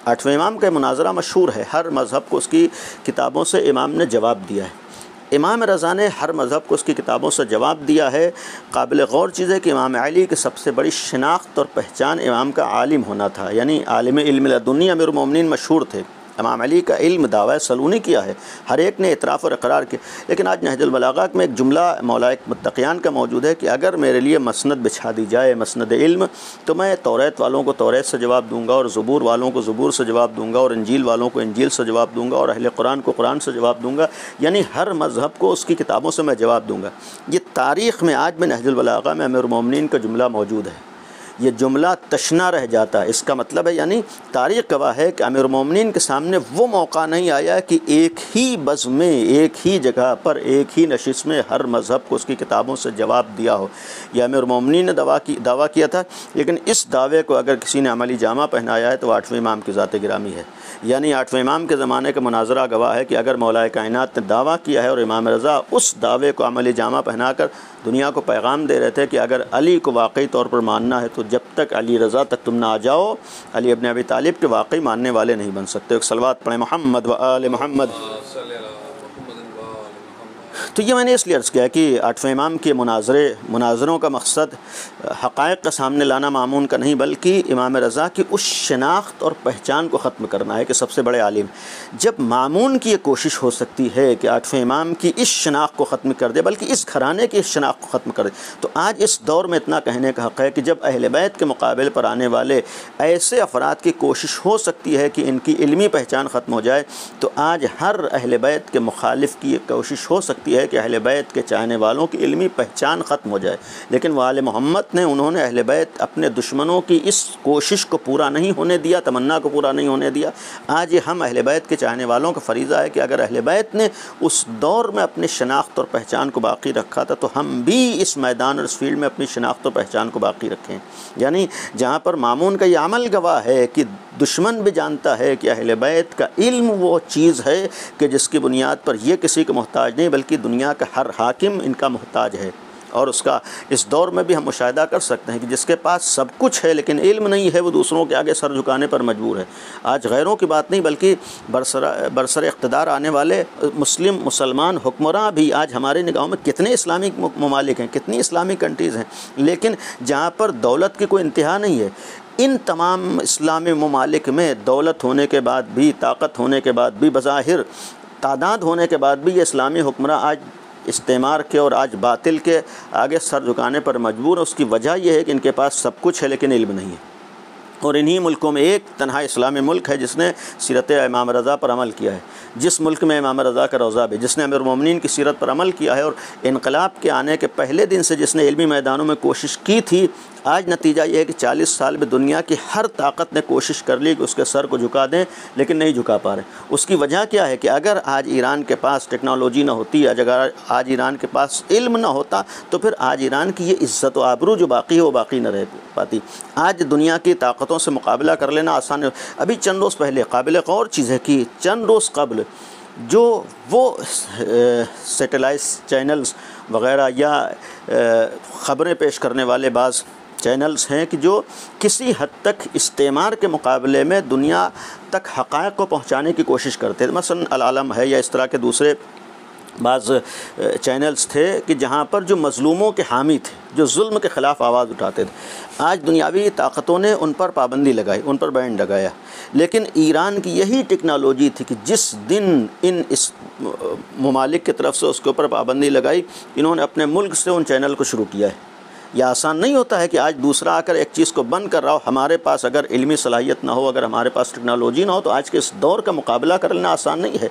8ویں امام کا مناظرہ مشہور ہے، ہر مذہب کو اس کی کتابوں سے امام نے جواب دیا ہے۔ امام رضا نے ہر مذہب کو اس کی کتابوں سے جواب دیا ہے۔ قابل غور چیز ہے کہ امام علی کی سب سے بڑی شناخت اور پہچان امام کا عالم ہونا تھا، یعنی عالم علم لدنی امیر المومنین مشہور تھے۔ امام علی کا علم دعویٰ سلونی کیا ہے، ہر ایک نے اعتراف اور اقرار کیا۔ لیکن آج نہج البلاغہ میں ایک جملہ مولا متقیان کا موجود ہے کہ اگر میرے لیے مسند بچھا دی جائے، مسند علم، تو میں توریت والوں کو توریت سے جواب دوں گا، اور زبور والوں کو زبور سے جواب دوں گا، اور انجیل والوں کو انجیل سے جواب دوں گا، اور اہل قرآن کو قرآن سے جواب دوں گا، یعنی ہر مذہب کو اس کی کتابوں سے میں جواب دوں گا۔ یہ تاریخ میں آج میں نہج البلاغہ میں امیر المومنین کا جملہ موجود ہے، یہ جملہ تشنا رہ جاتا ہے۔ اس کا مطلب ہے یعنی تاریخ گواہ ہے کہ امیر المومنین کے سامنے وہ موقع نہیں آیا کہ ایک ہی بزم میں، ایک ہی جگہ پر، ایک ہی نشست میں ہر مذہب کو اس کی کتابوں سے جواب دیا ہو۔ یہ امیر المومنین نے دعویٰ کیا تھا، لیکن اس دعوے کو اگر کسی نے عملی جامہ پہنایا ہے تو 8ویں امام کی ذات گرامی ہے۔ یعنی 8ویں امام کے زمانے کا مناظرہ گواہ ہے کہ اگر مولا کائنات نے دعویٰ کیا ہے اور امام رضا اس دعوے کو عملی جامہ پہنا کر دنیا کو پیغام دے رہے تھے کہ اگر علی کو واقعی طور پر ماننا ہے تو جب تک علی رضا تک تم نہ آ جاؤ علی ابن ابی طالب کے واقعی ماننے والے نہیں بن سکتے۔ ایک صلوات پڑھیں محمد و آل محمد۔ تو یہ میں نے اس لیے عرض کیا کہ 8ویں امام کے مناظروں کا مقصد حقائق کا سامنے لانا مامون کا نہیں، بلکہ امام رضا کی اس شناخت اور پہچان کو ختم کرنا ہے کہ سب سے بڑے عالم۔ جب مامون کی یہ کوشش ہو سکتی ہے کہ 8ویں امام کی اس شناخت کو ختم کر دے، بلکہ اس گھرانے کی اس شناخت کو ختم کر دے، تو آج اس دور میں اتنا کہنے کا حق ہے کہ جب اہل بیت کے مقابل پر آنے والے ایسے افراد کی کوشش ہو سکتی ہے کہ ان کی علمی پہچان ختم ہو جائے، تو آج ہر اہل بیت کے مخالف کی یہ کوشش ہو سکتی ہے کہ اہل بیت کے چاہنے والوں کی علمی پہچان ختم ہو جائے۔ لیکن وہ آل محمد نے انہوں نے اہل بیت اپنے دشمنوں کی اس کوشش کو پورا نہیں ہونے دیا، تمنا کو پورا نہیں ہونے دیا۔ آج یہ ہم اہل بیت کے چاہنے والوں کا فریضہ ہے کہ اگر اہل بیت نے اس دور میں اپنی شناخت اور پہچان کو باقی رکھا تھا تو ہم بھی اس میدان اور اس فیلڈ میں اپنی شناخت اور پہچان کو باقی رکھیں۔ یعنی جہاں پر مامون کا یہ عمل گواہ ہے کہ دشمن بھی جانتا ہے کہ اہل بیت کا علم وہ چیز ہے کہ جس کی بنیاد پر یہ کسی کا محتاج نہیں بلکہ دنیا کا ہر حاکم ان کا محتاج ہے۔ اور اس کا اس دور میں بھی ہم مشاہدہ کر سکتے ہیں کہ جس کے پاس سب کچھ ہے لیکن علم نہیں ہے وہ دوسروں کے آگے سر جھکانے پر مجبور ہے۔ آج غیروں کی بات نہیں بلکہ برسر اقتدار آنے والے مسلمان حکمراں بھی آج ہمارے نگاہوں میں کتنے اسلامی ممالک ہیں، کتنی اسلامی کنٹریز ہیں، لیکن جہاں پر دولت کی کوئی انتہا نہیں ہے، ان تمام اسلامی ممالک میں دولت ہونے کے بعد بھی، طاقت ہونے کے بعد بھی، بظاہر تعداد ہونے کے بعد بھی یہ اسلامی حکمراں آج استعمار کے اور آج باطل کے آگے سر جھکانے پر مجبور۔ اس کی وجہ یہ ہے کہ ان کے پاس سب کچھ ہے لیکن علم نہیں ہے۔ اور انہی ملکوں میں ایک تنہا اسلامی ملک ہے جس نے سیرت امام رضا پر عمل کیا ہے، جس ملک میں امام رضا کا روضہ بھی، جس نے امیر المومنین کی سیرت پر عمل کیا ہے، اور انقلاب کے آنے کے پہلے دن سے جس نے علمی میدانوں میں کوشش کی تھی آج نتیجہ یہ ہے کہ 40 سال میں دنیا کی ہر طاقت نے کوشش کر لی کہ اس کے سر کو جھکا دیں، لیکن نہیں جھکا پا رہے۔ اس کی وجہ کیا ہے کہ اگر آج ایران کے پاس ٹیکنالوجی نہ ہوتی، اگر آج ایران کے پاس علم نہ ہوتا، تو پھر آج ایران کی یہ عزت و آبرو جو باقی ہے وہ باقی نہ رہ پاتی۔ آج دنیا کی طاقتوں سے مقابلہ کر لینا آسان ہے۔ ابھی چند روز پہلے قابل غور چیز ہے کہ چند روز قبل جو وہ سیٹلائٹ چینلز وغیرہ یا خبریں پیش کرنے والے بعض چینلز ہیں کہ جو کسی حد تک استعمار کے مقابلے میں دنیا تک حقائق کو پہنچانے کی کوشش کرتے ہیں، مثلا العالم ہے یا اس طرح کے دوسرے بعض چینلز تھے کہ جہاں پر جو مظلوموں کے حامی تھے، جو ظلم کے خلاف آواز اٹھاتے تھے، آج دنیاوی طاقتوں نے ان پر پابندی لگائی، ان پر بین لگایا۔ لیکن ایران کی یہی ٹیکنالوجی تھی کہ جس دن اس ممالک کی طرف سے اس کے اوپر پابندی لگائی، انہوں نے اپنے ملک سے ان چینل کو شروع کیا ہے۔ یہ آسان نہیں ہوتا ہے کہ آج دوسرا آ کر ایک چیز کو بند کر رہا ہو، ہمارے پاس اگر علمی صلاحیت نہ ہو، اگر ہمارے پاس ٹیکنالوجی نہ ہو، تو آج کے اس دور کا مقابلہ کر لینا آسان نہیں ہے۔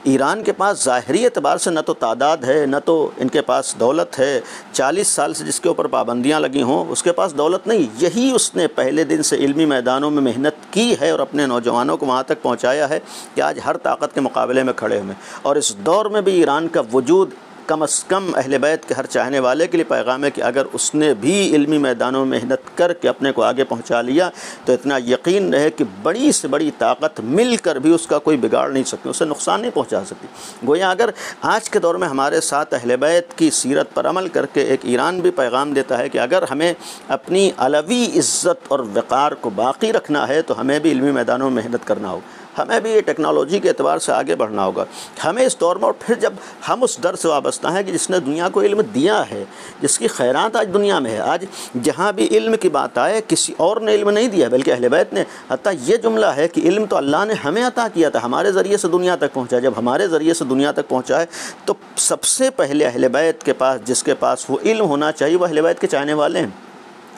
ایران کے پاس ظاہری اعتبار سے نہ تو تعداد ہے، نہ تو ان کے پاس دولت ہے۔ 40 سال سے جس کے اوپر پابندیاں لگی ہوں اس کے پاس دولت نہیں، یہی اس نے پہلے دن سے علمی میدانوں میں محنت کی ہے اور اپنے نوجوانوں کو وہاں تک پہنچایا ہے کہ آج ہر طاقت کے مقابلے میں کھڑے ہوئے۔ اور اس دور میں بھی ایران کا وجود کم از کم اہل بیت کے ہر چاہنے والے کے لیے پیغام ہے کہ اگر اس نے بھی علمی میدانوں میں محنت کر کے اپنے کو آگے پہنچا لیا تو اتنا یقین رہے کہ بڑی سے بڑی طاقت مل کر بھی اس کا کوئی بگاڑ نہیں سکتی، اسے نقصان نہیں پہنچا سکتی۔ گویا اگر آج کے دور میں ہمارے ساتھ اہل بیت کی سیرت پر عمل کر کے ایک ایران بھی پیغام دیتا ہے کہ اگر ہمیں اپنی علوی عزت اور وقار کو باقی رکھنا ہے تو ہمیں بھی علمی میدانوں میں محنت کرنا ہوگا، ہمیں بھی ٹیکنالوجی کے اعتبار سے آگے بڑھنا ہوگا۔ ہمیں اس دور میں، اور پھر جب ہم اس در سے وابستہ ہیں کہ جس نے دنیا کو علم دیا ہے، جس کی خیرات آج دنیا میں ہے، آج جہاں بھی علم کی بات آئے کسی اور نے علم نہیں دیا بلکہ اہل بیت نے۔ حتیٰ یہ جملہ ہے کہ علم تو اللہ نے ہمیں عطا کیا تھا، ہمارے ذریعے سے دنیا تک پہنچا۔ جب ہمارے ذریعے سے دنیا تک پہنچا ہے تو سب سے پہلے اہل بیت کے پاس، جس کے پاس وہ علم ہونا چاہیے، وہ اہل بیت کے چاہنے والے ہیں۔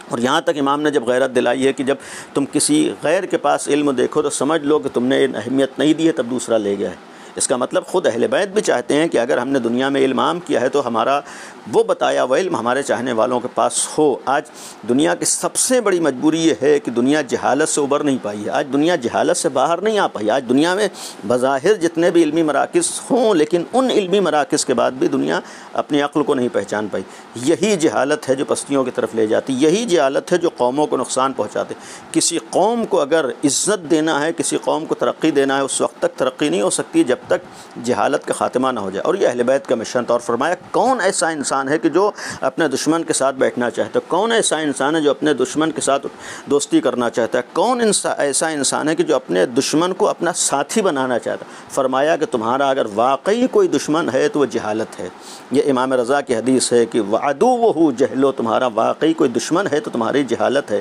اور یہاں تک امام نے جب غیرت دلائی ہے کہ جب تم کسی غیر کے پاس علم دیکھو تو سمجھ لو کہ تم نے اہمیت نہیں دی ہے، تب دوسرا لے گیا ہے۔ اس کا مطلب خود اہل بیت بھی چاہتے ہیں کہ اگر ہم نے دنیا میں علم عام کیا ہے تو ہمارا وہ بتایا وہ علم ہمارے چاہنے والوں کے پاس ہو۔ آج دنیا کی سب سے بڑی مجبوری یہ ہے کہ دنیا جہالت سے ابھر نہیں پائی ہے، آج دنیا جہالت سے باہر نہیں آ پائی۔ آج دنیا میں بظاہر جتنے بھی علمی مراکز ہوں، لیکن ان علمی مراکز کے بعد بھی دنیا اپنی عقل کو نہیں پہچان پائی۔ یہی جہالت ہے جو پستیوں کی طرف لے جاتی، یہی جہالت ہے جو قوموں کو نقصان پہنچاتے۔ کسی قوم کو اگر عزت دینا ہے، کسی قوم کو ترقی دینا ہے، اس وقت تک ترقی نہیں ہو سکتی جب تک جہالت کا خاتمہ نہ ہو جائے۔ اور یہ اہل بیت کا مشن تھا۔ اور فرمایا کون ایسا انسان ہے کہ جو اپنے دشمن کے ساتھ بیٹھنا چاہتا ہے، کون ایسا انسان ہے جو اپنے دشمن کے ساتھ دوستی کرنا چاہتا ہے، کون ایسا انسان ہے کہ جو اپنے دشمن کو اپنا ساتھی بنانا چاہتا ہے۔ فرمایا کہ تمہارا اگر واقعی کوئی دشمن ہے تو وہ جہالت ہے۔ یہ امام رضا کی حدیث ہے کہ وعدوہ جہلو، تمہارا واقعی کوئی دشمن ہے تو تمہاری جہالت ہے۔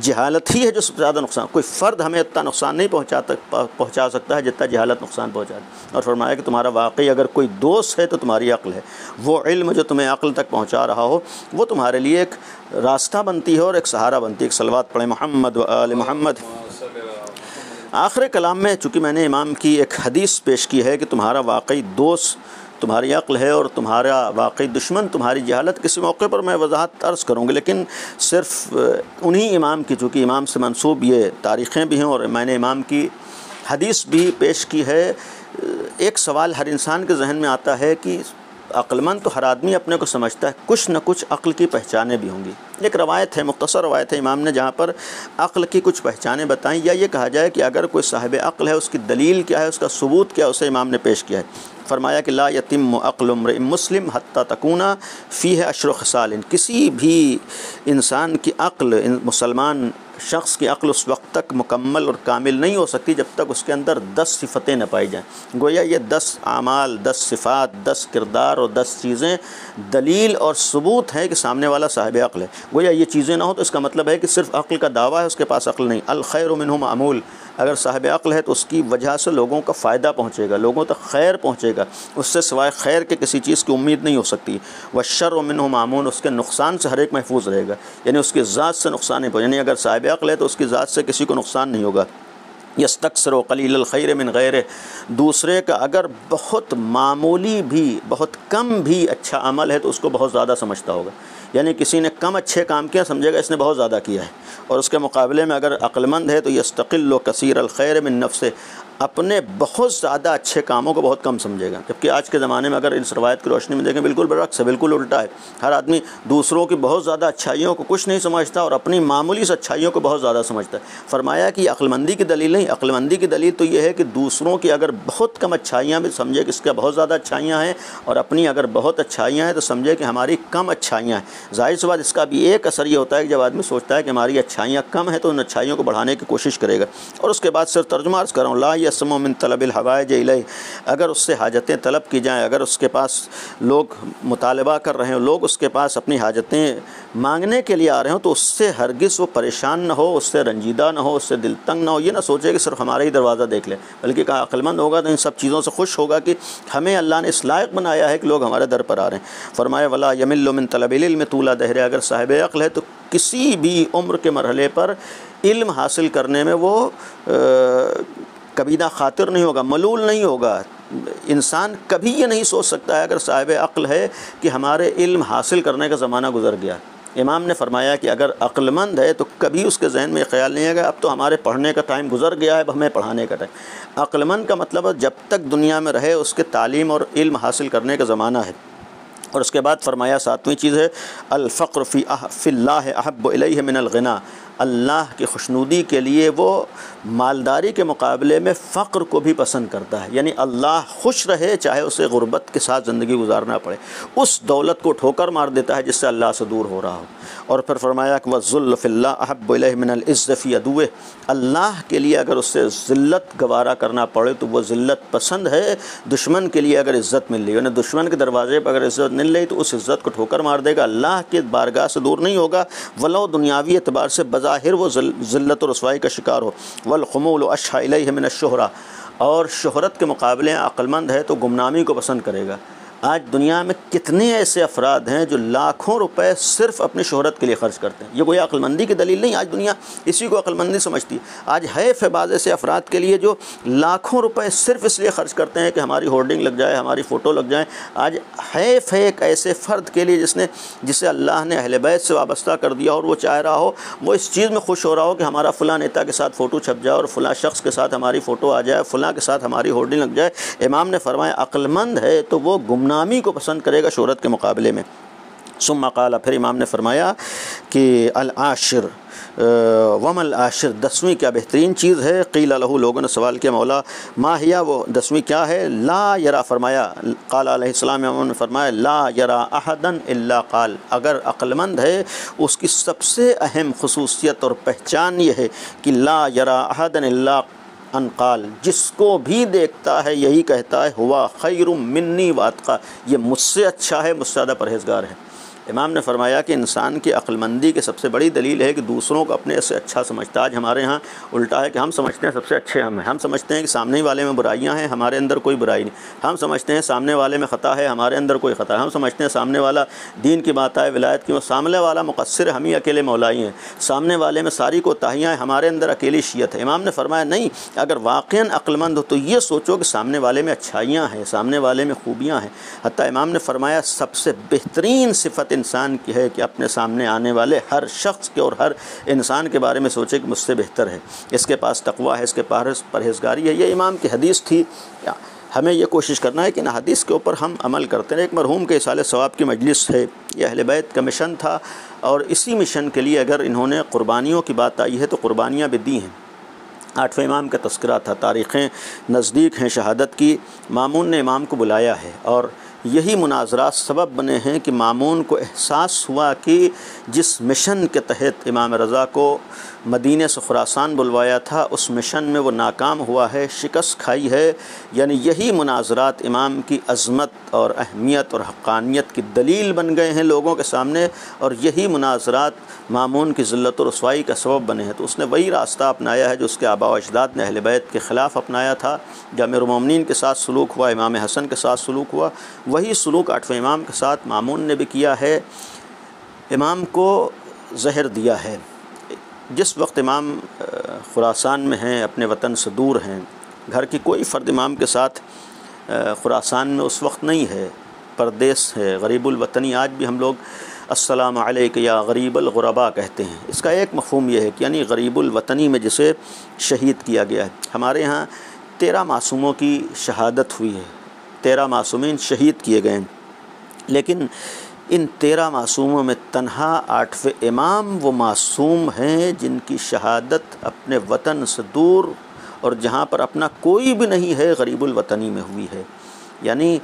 جہالت ہی ہے جو سب سے زیادہ نقصان، کوئی فرد ہمیں اتنا نقصان نہیں پہنچا سکتا ہے جتنا جہالت نقصان پہنچاتی۔ اور فرمایا کہ تمہارا واقعی اگر کوئی دوست ہے تو تمہاری عقل ہے، وہ علم جو تمہیں عقل تک پہنچا رہا ہو وہ تمہارے لیے ایک راستہ بنتی ہے اور ایک سہارا بنتی ہے۔ ایک صلوات پڑھیں محمد و آل محمد۔ آخر کلام میں چونکہ میں نے امام کی ایک حدیث پیش کی ہے کہ تمہارا واقعی دوست تمہاری عقل ہے اور تمہارا واقعی دشمن تمہاری جہالت، کسی موقع پر میں وضاحت عرض کروں گا، لیکن صرف انہی امام کی، چونکہ امام سے منسوب یہ تاریخیں بھی ہیں اور میں نے امام کی حدیث بھی پیش کی ہے۔ ایک سوال ہر انسان کے ذہن میں آتا ہے کہ عقل مند تو ہر آدمی اپنے کو سمجھتا ہے، کچھ نہ کچھ عقل کی پہچانیں بھی ہوں گی۔ ایک روایت ہے، مختصر روایت ہے امام نے، جہاں پر عقل کی کچھ پہچانیں بتائیں، یا یہ کہا جائے کہ اگر کوئی صاحب عقل ہے اس کی دلیل کیا ہے، اس کا ثبوت کیا ہے، اسے امام نے پیش کیا ہے۔ فرمایا کہ لا یتم عقل امرئ مسلم حتی تکون فیہ عشر خصال، کسی بھی انسان کی عقل، مسلمان شخص کی عقل اس وقت تک مکمل اور کامل نہیں ہو سکتی جب تک اس کے اندر 10 صفتیں نہ پائی جائیں۔ گویا یہ 10 اعمال، 10 صفات، 10 کردار اور 10 چیزیں دلیل اور ثبوت ہے کہ سامنے والا صاحب عقل ہے۔ گویا یہ چیزیں نہ ہو تو اس کا مطلب ہے کہ صرف عقل کا دعویٰ ہے، اس کے پاس عقل نہیں۔ الخیر منہ معمول، اگر صاحب عقل ہے تو اس کی وجہ سے لوگوں کا فائدہ پہنچے گا، لوگوں تک خیر پہنچے گا، اس سے سوائے خیر کے کسی چیز کی امید نہیں ہو سکتی۔ والشر منہ مامون، اس کے نقصان سے ہر ایک محفوظ رہے گا، یعنی اس کی ذات سے نقصان نہیں پہنچے، یعنی اگر صاحب عقل ہے تو اس کی ذات سے کسی کو نقصان نہیں ہوگا۔ یستکثر قلیل الخیر من غیرہ، دوسرے کا اگر بہت معمولی بھی، بہت کم بھی اچھا عمل ہے تو اس کو بہت زیادہ سمجھتا ہوگا، یعنی کسی نے کم اچھے کام کیا سمجھے گا اس نے بہت زیادہ کیا ہے، اور اس کے مقابلے میں اگر عقلمند ہے تو یستقل کثیر الخیر من نفسه، اپنے بہت زیادہ اچھے کاموں کو بہت کم سمجھے گا۔ جبکہ آج کے زمانے میں اگر اس روایت کی روشنی میں دیکھیں بالکل برعکس ہے، بالکل الٹا ہے۔ ہر آدمی دوسروں کی بہت زیادہ اچھائیوں کو کچھ نہیں سمجھتا اور اپنی معمولی سے اچھائیوں کو بہت زیادہ سمجھتا ہے۔ فرمایا کہ یہ عقلمندی کی دلیل نہیں، عقلمندی کی دلیل تو یہ ہے کہ دوسروں کی اگر بہت کم اچھائیاں بھی سمجھے کہ اس کا بہت زیادہ اچھائیاں ہیں، اور اپنی اگر بہت اچھائیاں ہیں تو سمجھے کہ ہماری کم اچھائیاں ہیں۔ ظاہر سی بات اس کا بھی ایک اثر یہ ہوتا ہے کہ جب آدمی سوچتا ہے کہ ہماری اچھائیاں کم ہیں تو ان اچھائیوں کو بڑھانے کی کوشش کرے گا۔ اور اس کے بعد صرف ترجمہ عرض کر رہا ہوں، لا یسمع من طلب الحوائج الیہ، اگر اس سے حاجتیں طلب کی جائیں، اگر اس کے پاس لوگ مطالبہ کر رہے ہیں، لوگ اس کے پاس اپنی حاجتیں مانگنے کے لیے آ رہے ہوں تو اس سے ہرگز وہ پریشان نہ ہو، اس سے رنجیدہ نہ ہو، اس سے دل تنگ نہ ہو، یہ نہ سوچے کہ صرف ہمارا ہی دروازہ دیکھ لے، بلکہ کہا عقلمند ہوگا تو ان سب چیزوں سے خوش ہوگا کہ ہمیں اللہ نے اس لائق بنایا ہے کہ لوگ ہمارے در پر آ رہے ہیں۔ فرمایا ولا یمل من طلب العلم طول دہر، اگر صاحب عقل ہے تو کسی بھی عمر کے مرحلے پر علم حاصل کرنے میں وہ کبیدہ خاطر نہیں ہوگا، ملول نہیں ہوگا۔ انسان کبھی یہ نہیں سوچ سکتا ہے اگر صاحب عقل ہے کہ ہمارے علم حاصل کرنے کا زمانہ گزر گیا۔ امام نے فرمایا کہ اگر عقل مند ہے تو کبھی اس کے ذہن میں یہ خیال نہیں آئے گا اب تو ہمارے پڑھنے کا ٹائم گزر گیا ہے، اب ہمیں پڑھانے کا ٹائم۔ عقل مند کا مطلب ہے جب تک دنیا میں رہے اس کے تعلیم اور علم حاصل کرنے کا زمانہ ہے۔ اور اس کے بعد فرمایا ساتویں چیز ہے الفقر فی اللہ احب الیہ من الغنا، اللہ کی خوشنودی کے لیے وہ مالداری کے مقابلے میں فقر کو بھی پسند کرتا ہے، یعنی اللہ خوش رہے چاہے اسے غربت کے ساتھ زندگی گزارنا پڑے، اس دولت کو ٹھوکر مار دیتا ہے جس سے اللہ سے دور ہو رہا ہو۔ اور پھر فرمایا کہ وَالذُّلُّ فِي اللَّهِ أَحَبُّ إِلَيْهِ مِنَ الْعِزِّ فِي عَدُوِّهِ، اللہ کے لیے اگر اس سے ذلت گوارا کرنا پڑے تو وہ ذلت پسند ہے، دشمن کے لیے اگر عزت مل رہی ہے، یعنی دشمن کے دروازے پر اگر عزت مل رہی تو اس عزت کو ٹھوکر مار دے گا، اللہ کے بارگاہ سے دور نہیں ہوگا، ولو دنیاوی اعتبار سے بظاہر وہ ذلت و رسوائی کا شکار ہو۔ وَالْخُمُولُ أَشْحَ إِلَيْهِ مِنَ الشُّهْرَةِ، اور شہرت کے مقابلے عقل مند ہے تو گمنامی کو پسند کرے گا۔ آج دنیا میں کتنے ایسے افراد ہیں جو لاکھوں روپے صرف اپنی شہرت کے لیے خرچ کرتے ہیں، یہ کوئی عقل مندی کی دلیل نہیں، آج دنیا اسی کو عقل مندی سمجھتی ہے۔ آج حیف ہے بعض ایسے افراد کے لیے جو لاکھوں روپے صرف اس لیے خرچ کرتے ہیں کہ ہماری ہورڈنگ لگ جائے، ہماری فوٹو لگ جائے۔ آج حیف ہے ایک ایسے فرد کے لیے جسے اللہ نے اہل بیت سے وابستہ کر دیا اور وہ چاہ رہا ہو، وہ اس چیز میں خوش ہو رہا ہو کہ ہمارا فلاں نیتا کے ساتھ فوٹو چھپ جائے اور فلاں شخص کے ساتھ ہماری فوٹو آ جائے، فلاں کے ساتھ ہماری ہورڈنگ لگ جائے۔ امام نے فرمایا عقل مند ہے تو وہ گمنامی کو پسند کرے گا شہرت کے مقابلے میں۔ ثم قال، پھر امام نے فرمایا کہ العاشر وما العاشر، 10ویں کیا بہترین چیز ہے؟ قیل لہو، لوگوں نے سوال کیا مولا ما ہیا، وہ 10ویں کیا ہے؟ لا یرا، فرمایا قال علیہ السلام، امام نے فرمایا لا یرا احدا الا قال، اگر عقل مند ہے اس کی سب سے اہم خصوصیت اور پہچان یہ ہے کہ لا یرا احدا الا ان قال، جس کو بھی دیکھتا ہے یہی کہتا ہے ہوا خیر منی واتقا، یہ مجھ سے اچھا ہے، مجھ سے زیادہ پرہیزگار ہے۔ امام نے فرمایا کہ انسان کی عقل مندی کی سب سے بڑی دلیل ہے کہ دوسروں کو اپنے سے اچھا سمجھتا ہے۔ آج ہمارے ہاں الٹا ہے کہ ہم سمجھتے ہیں سب سے اچھے ہم ہیں، ہم سمجھتے ہیں کہ سامنے والے میں برائیاں ہیں، ہمارے اندر کوئی برائی نہیں، ہم سمجھتے ہیں سامنے والے میں خطا ہے، ہمارے اندر کوئی خطا ہے، ہم سمجھتے ہیں سامنے والا دین کی بات آئے ولایت کی، سامنے والا مقصر ہے، ہم ہی اکیلے مولائی ہیں، سامنے والے میں ساری کوتاہیاں ہیں، ہمارے اندر اکیلی شیعت ہے۔ امام نے فرمایا نہیں، اگر واقعاً عقل مند ہو تو یہ سوچو کہ سامنے والے میں اچھائیاں ہیں، سامنے والے میں خوبیاں ہیں۔ حتیٰ امام نے فرمایا سب سے بہترین صفت انسان کی ہے کہ اپنے سامنے آنے والے ہر شخص کے اور ہر انسان کے بارے میں سوچے کہ مجھ سے بہتر ہے، اس کے پاس تقویٰ ہے، اس کے پاس پرہیزگاری ہے۔ یہ امام کی حدیث تھی، ہمیں یہ کوشش کرنا ہے کہ ان حدیث کے اوپر ہم عمل کرتے ہیں۔ ایک مرحوم کے اصالہ ثواب کی مجلس ہے، یہ اہل بیت کا مشن تھا، اور اسی مشن کے لیے اگر انہوں نے قربانیوں کی بات آئی ہے تو قربانیاں بھی دی ہیں۔ 8ویں امام کا تذکرہ تھا، تاریخیں نزدیک ہیں شہادت کی۔ مامون نے امام کو بلایا ہے اور یہی مناظرات سبب بنے ہیں کہ مامون کو احساس ہوا کہ جس مشن کے تحت امام رضا کو مدینے سے خراسان بلوایا تھا اس مشن میں وہ ناکام ہوا ہے، شکست کھائی ہے۔ یعنی یہی مناظرات امام کی عظمت اور اہمیت اور حقانیت کی دلیل بن گئے ہیں لوگوں کے سامنے، اور یہی مناظرات مامون کی ذلت و رسوائی کا سبب بنے ہیں۔ تو اس نے وہی راستہ اپنایا ہے جو اس کے آباء و اجداد نے اہل بیت کے خلاف اپنایا تھا۔ جب امیر المومنین کے ساتھ سلوک ہوا، امام حسن کے ساتھ سلوک ہوا، وہی سلوک 8ویں امام کے ساتھ مامون نے بھی کیا ہے، امام کو زہر دیا ہے۔ جس وقت امام خراسان میں ہیں، اپنے وطن سے دور ہیں، گھر کی کوئی فرد امام کے ساتھ خراسان میں اس وقت نہیں ہے، پردیس ہے، غریب الوطنی۔ آج بھی ہم لوگ السلام علیک یا غریب الغربا کہتے ہیں۔ اس کا ایک مفہوم یہ ہے کہ یعنی غریب الوطنی میں جسے شہید کیا گیا ہے۔ ہمارے ہاں 13 معصوموں کی شہادت ہوئی ہے، 13 معصومین شہید کیے گئے ہیں، لیکن ان 13 معصوموں میں تنہا 8ویں امام وہ معصوم ہیں جن کی شہادت اپنے وطن سے دور اور جہاں پر اپنا کوئی بھی نہیں ہے غریب الوطنی میں ہوئی ہے، یعنی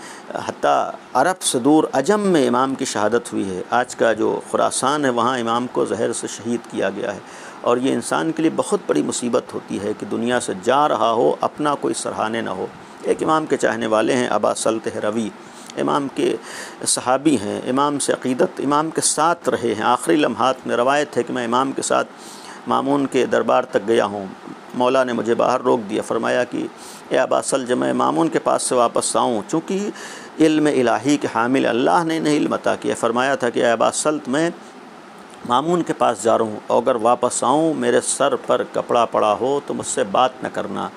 حتیٰ عرب سے دور عجم میں امام کی شہادت ہوئی ہے۔ آج کا جو خراسان ہے وہاں امام کو زہر سے شہید کیا گیا ہے، اور یہ انسان کے لیے بہت بڑی مصیبت ہوتی ہے کہ دنیا سے جا رہا ہو، اپنا کوئی سرہانے نہ ہو۔ ایک امام کے چاہنے والے ہیں ابا سلط ہروی، امام کے صحابی ہیں، امام سے عقیدت، امام کے ساتھ رہے ہیں۔ آخری لمحات میں روایت ہے کہ میں امام کے ساتھ مامون کے دربار تک گیا ہوں، مولا نے مجھے باہر روک دیا، فرمایا کہ اے ابا سل جب میں مامون کے پاس سے واپس آؤں، چونکہ علم الہی کے حامل اللہ نے انہیں علم عطا کیا، فرمایا تھا کہ اے ابا سلط میں مامون کے پاس جا رہا ہوں، اور اگر واپس آؤں میرے سر پر کپڑا پڑا ہو تو مجھ سے بات نہ کرنا۔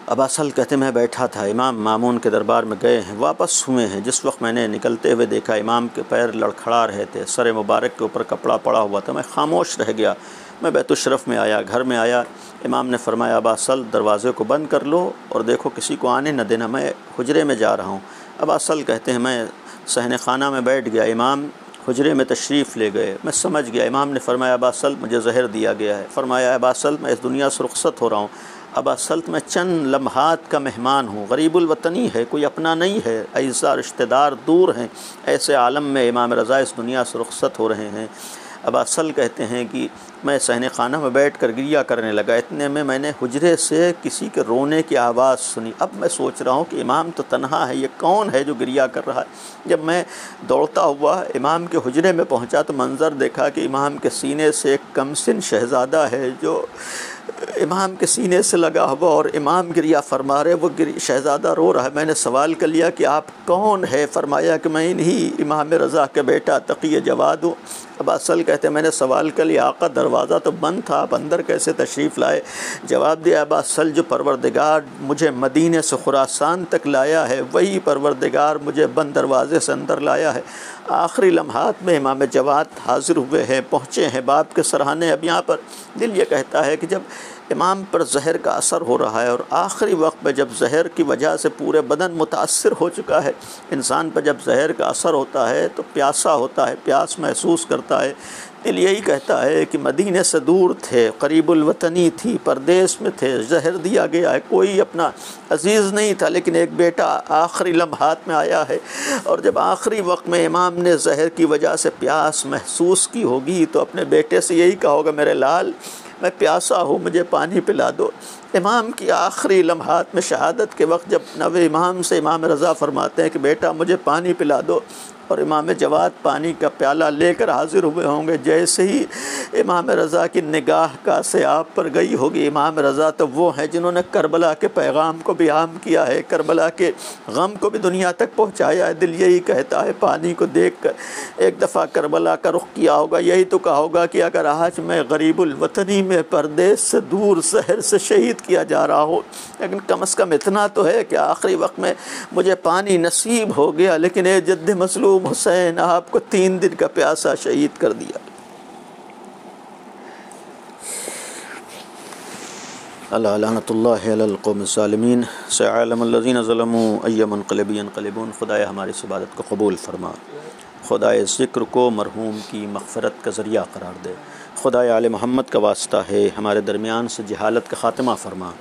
ابا سل کہتے میں بیٹھا تھا، امام مامون کے دربار میں گئے ہیں، واپس ہوئے ہیں، جس وقت میں نے نکلتے ہوئے دیکھا امام کے پیر لڑکھڑا رہے تھے، سر مبارک کے اوپر کپڑا پڑا ہوا تھا، میں خاموش رہ گیا۔ میں بیت الشرف میں آیا، گھر میں آیا، امام نے فرمایا ابا سل دروازے کو بند کر لو اور دیکھو کسی کو آنے نہ دینا، میں حجرے میں جا رہا ہوں۔ ابا سل کہتے ہیں میں صحن خانہ میں بیٹھ گیا، امام حجرے میں تشریف لے گئے، میں سمجھ گیا، امام نے فرمایا ابا سل مجھے زہر دیا گیا ہے، فرمایا ابا سل میں اس دنیا سے رخصت ہو رہا ہوں، ابا سلط میں چند لمحات کا مہمان ہوں، غریب الوطنی ہے، کوئی اپنا نہیں ہے، اعزا رشتہ دار دور ہیں، ایسے عالم میں امام رضا اس دنیا سے رخصت ہو رہے ہیں۔ ابا سل کہتے ہیں کہ میں صحن خانہ میں بیٹھ کر گریہ کرنے لگا، اتنے میں نے حجرے سے کسی کے رونے کی آواز سنی۔ اب میں سوچ رہا ہوں کہ امام تو تنہا ہے، یہ کون ہے جو گریہ کر رہا ہے؟ جب میں دوڑتا ہوا امام کے حجرے میں پہنچا تو منظر دیکھا کہ امام کے سینے سے ایک کم سن شہزادہ ہے جو امام کے سینے سے لگا ہوا، اور امام گریہ فرما رہے، وہ شہزادہ رو رہا ہے۔ میں نے سوال کر لیا کہ آپ کون ہے؟ فرمایا کہ میں انہی امام رضا کا بیٹا تقی جواد ہوں۔ ابا سل کہتے ہیں میں نے سوال کر لیا آقا دروازہ تو بند تھا، آپ اندر کیسے تشریف لائے؟ جواب دیا ابا سل جو پروردگار مجھے مدینے سے خراسان تک لایا ہے وہی پروردگار مجھے بند دروازے سے اندر لایا ہے۔ آخری لمحات میں امام جواد حاضر ہوئے ہیں، پہنچے ہیں، باپ کے سرہانے۔ اب یہاں پر دل یہ کہتا ہے کہ جب امام پر زہر کا اثر ہو رہا ہے اور آخری وقت میں جب زہر کی وجہ سے پورے بدن متاثر ہو چکا ہے، انسان پر جب زہر کا اثر ہوتا ہے تو پیاسا ہوتا ہے، پیاس محسوس کرتا ہے، دل یہی کہتا ہے کہ مدینے سے دور تھے، قریب الوطنی تھی، پردیس میں تھے، زہر دیا گیا ہے، کوئی اپنا عزیز نہیں تھا، لیکن ایک بیٹا آخری لمحات میں آیا ہے، اور جب آخری وقت میں امام نے زہر کی وجہ سے پیاس محسوس کی ہوگی تو اپنے بیٹے سے یہی کہا ہوگا میرے لال میں پیاسا ہوں، مجھے پانی پلا دو۔ امام کی آخری لمحات میں شہادت کے وقت جب نوے امام سے امام رضا فرماتے ہیں کہ بیٹا مجھے پانی پلا دو، اور امام جواد پانی کا پیالہ لے کر حاضر ہوئے ہوں گے، جیسے ہی امام رضا کی نگاہ کا سے آپ پر گئی ہوگی، امام رضا تو وہ ہیں جنہوں نے کربلا کے پیغام کو بھی عام کیا ہے، کربلا کے غم کو بھی دنیا تک پہنچایا ہے۔ دل یہی کہتا ہے پانی کو دیکھ کر ایک دفعہ کربلا کا رخ کیا ہوگا، یہی تو کہا ہوگا کہ اگر آج میں غریب الوطنی میں پردیس سے دور زہر سے شہید کیا جا رہا ہوں، لیکن کم از کم اتنا تو ہے کہ آخری وقت میں مجھے پانی نصیب ہو گیا، لیکن اے جد مظلوم حسین آپ کو 3 دن کا پیاسا شہید کر دیا۔ لعنت اللہ علی القوم الظالمین، سيعلم الذین ظلموا أي منقلب ينقلبون۔ خدایا ہماری اس عبادت کو قبول فرما، خدائے ذکر کو مرحوم کی مغفرت کا ذریعہ قرار دے، خدائے آل محمد کا واسطہ ہے ہمارے درمیان سے جہالت کا خاتمہ فرما،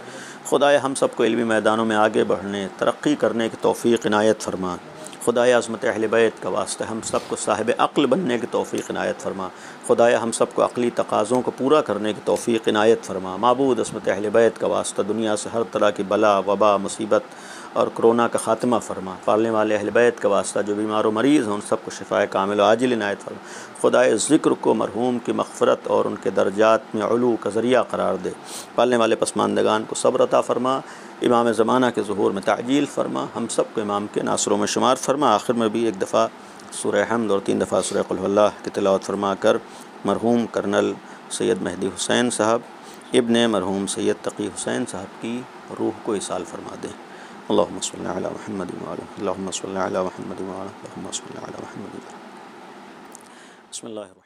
خدائے ہم سب کو علمی میدانوں میں آگے بڑھنے ترقی کرنے کی توفیق عنایت فرما، خدایا عظمت اہل بیت کا واسطہ ہم سب کو صاحب عقل بننے کی توفیق عنایت فرما، خدایا ہم سب کو عقلی تقاضوں کو پورا کرنے کی توفیق عنایت فرما، معبود عظمت اہل بیت کا واسطہ دنیا سے ہر طرح کی بلا وبا مصیبت اور کرونا کا خاتمہ فرما، پالنے والے اہل بیت کا واسطہ جو بیمار و مریض ہیں ان سب کو شفائے کامل و عاجل عنایت فرما، خدائے ذکر کو مرحوم کی مغفرت اور ان کے درجات میں علو کا ذریعہ قرار دے، پالنے والے پسماندگان کو صبر عطا فرما، امام زمانہ کے ظہور میں تعجیل فرما، ہم سب کو امام کے ناصروں میں شمار فرما۔ آخر میں بھی ایک دفعہ سورہ حمد اور 3 دفعہ سورہ قل اللہ کی تلاوت فرما کر مرحوم کرنل سید مہدی حسین صاحب ابن مرحوم سید تقی حسین صاحب کی روح کو ایصال فرما دیں۔ اللہم صلی علی محمد وعلی اللہم صلی علی محمد وعلی اللہم صلی علی محمد وعلی بسم اللہ الرحمن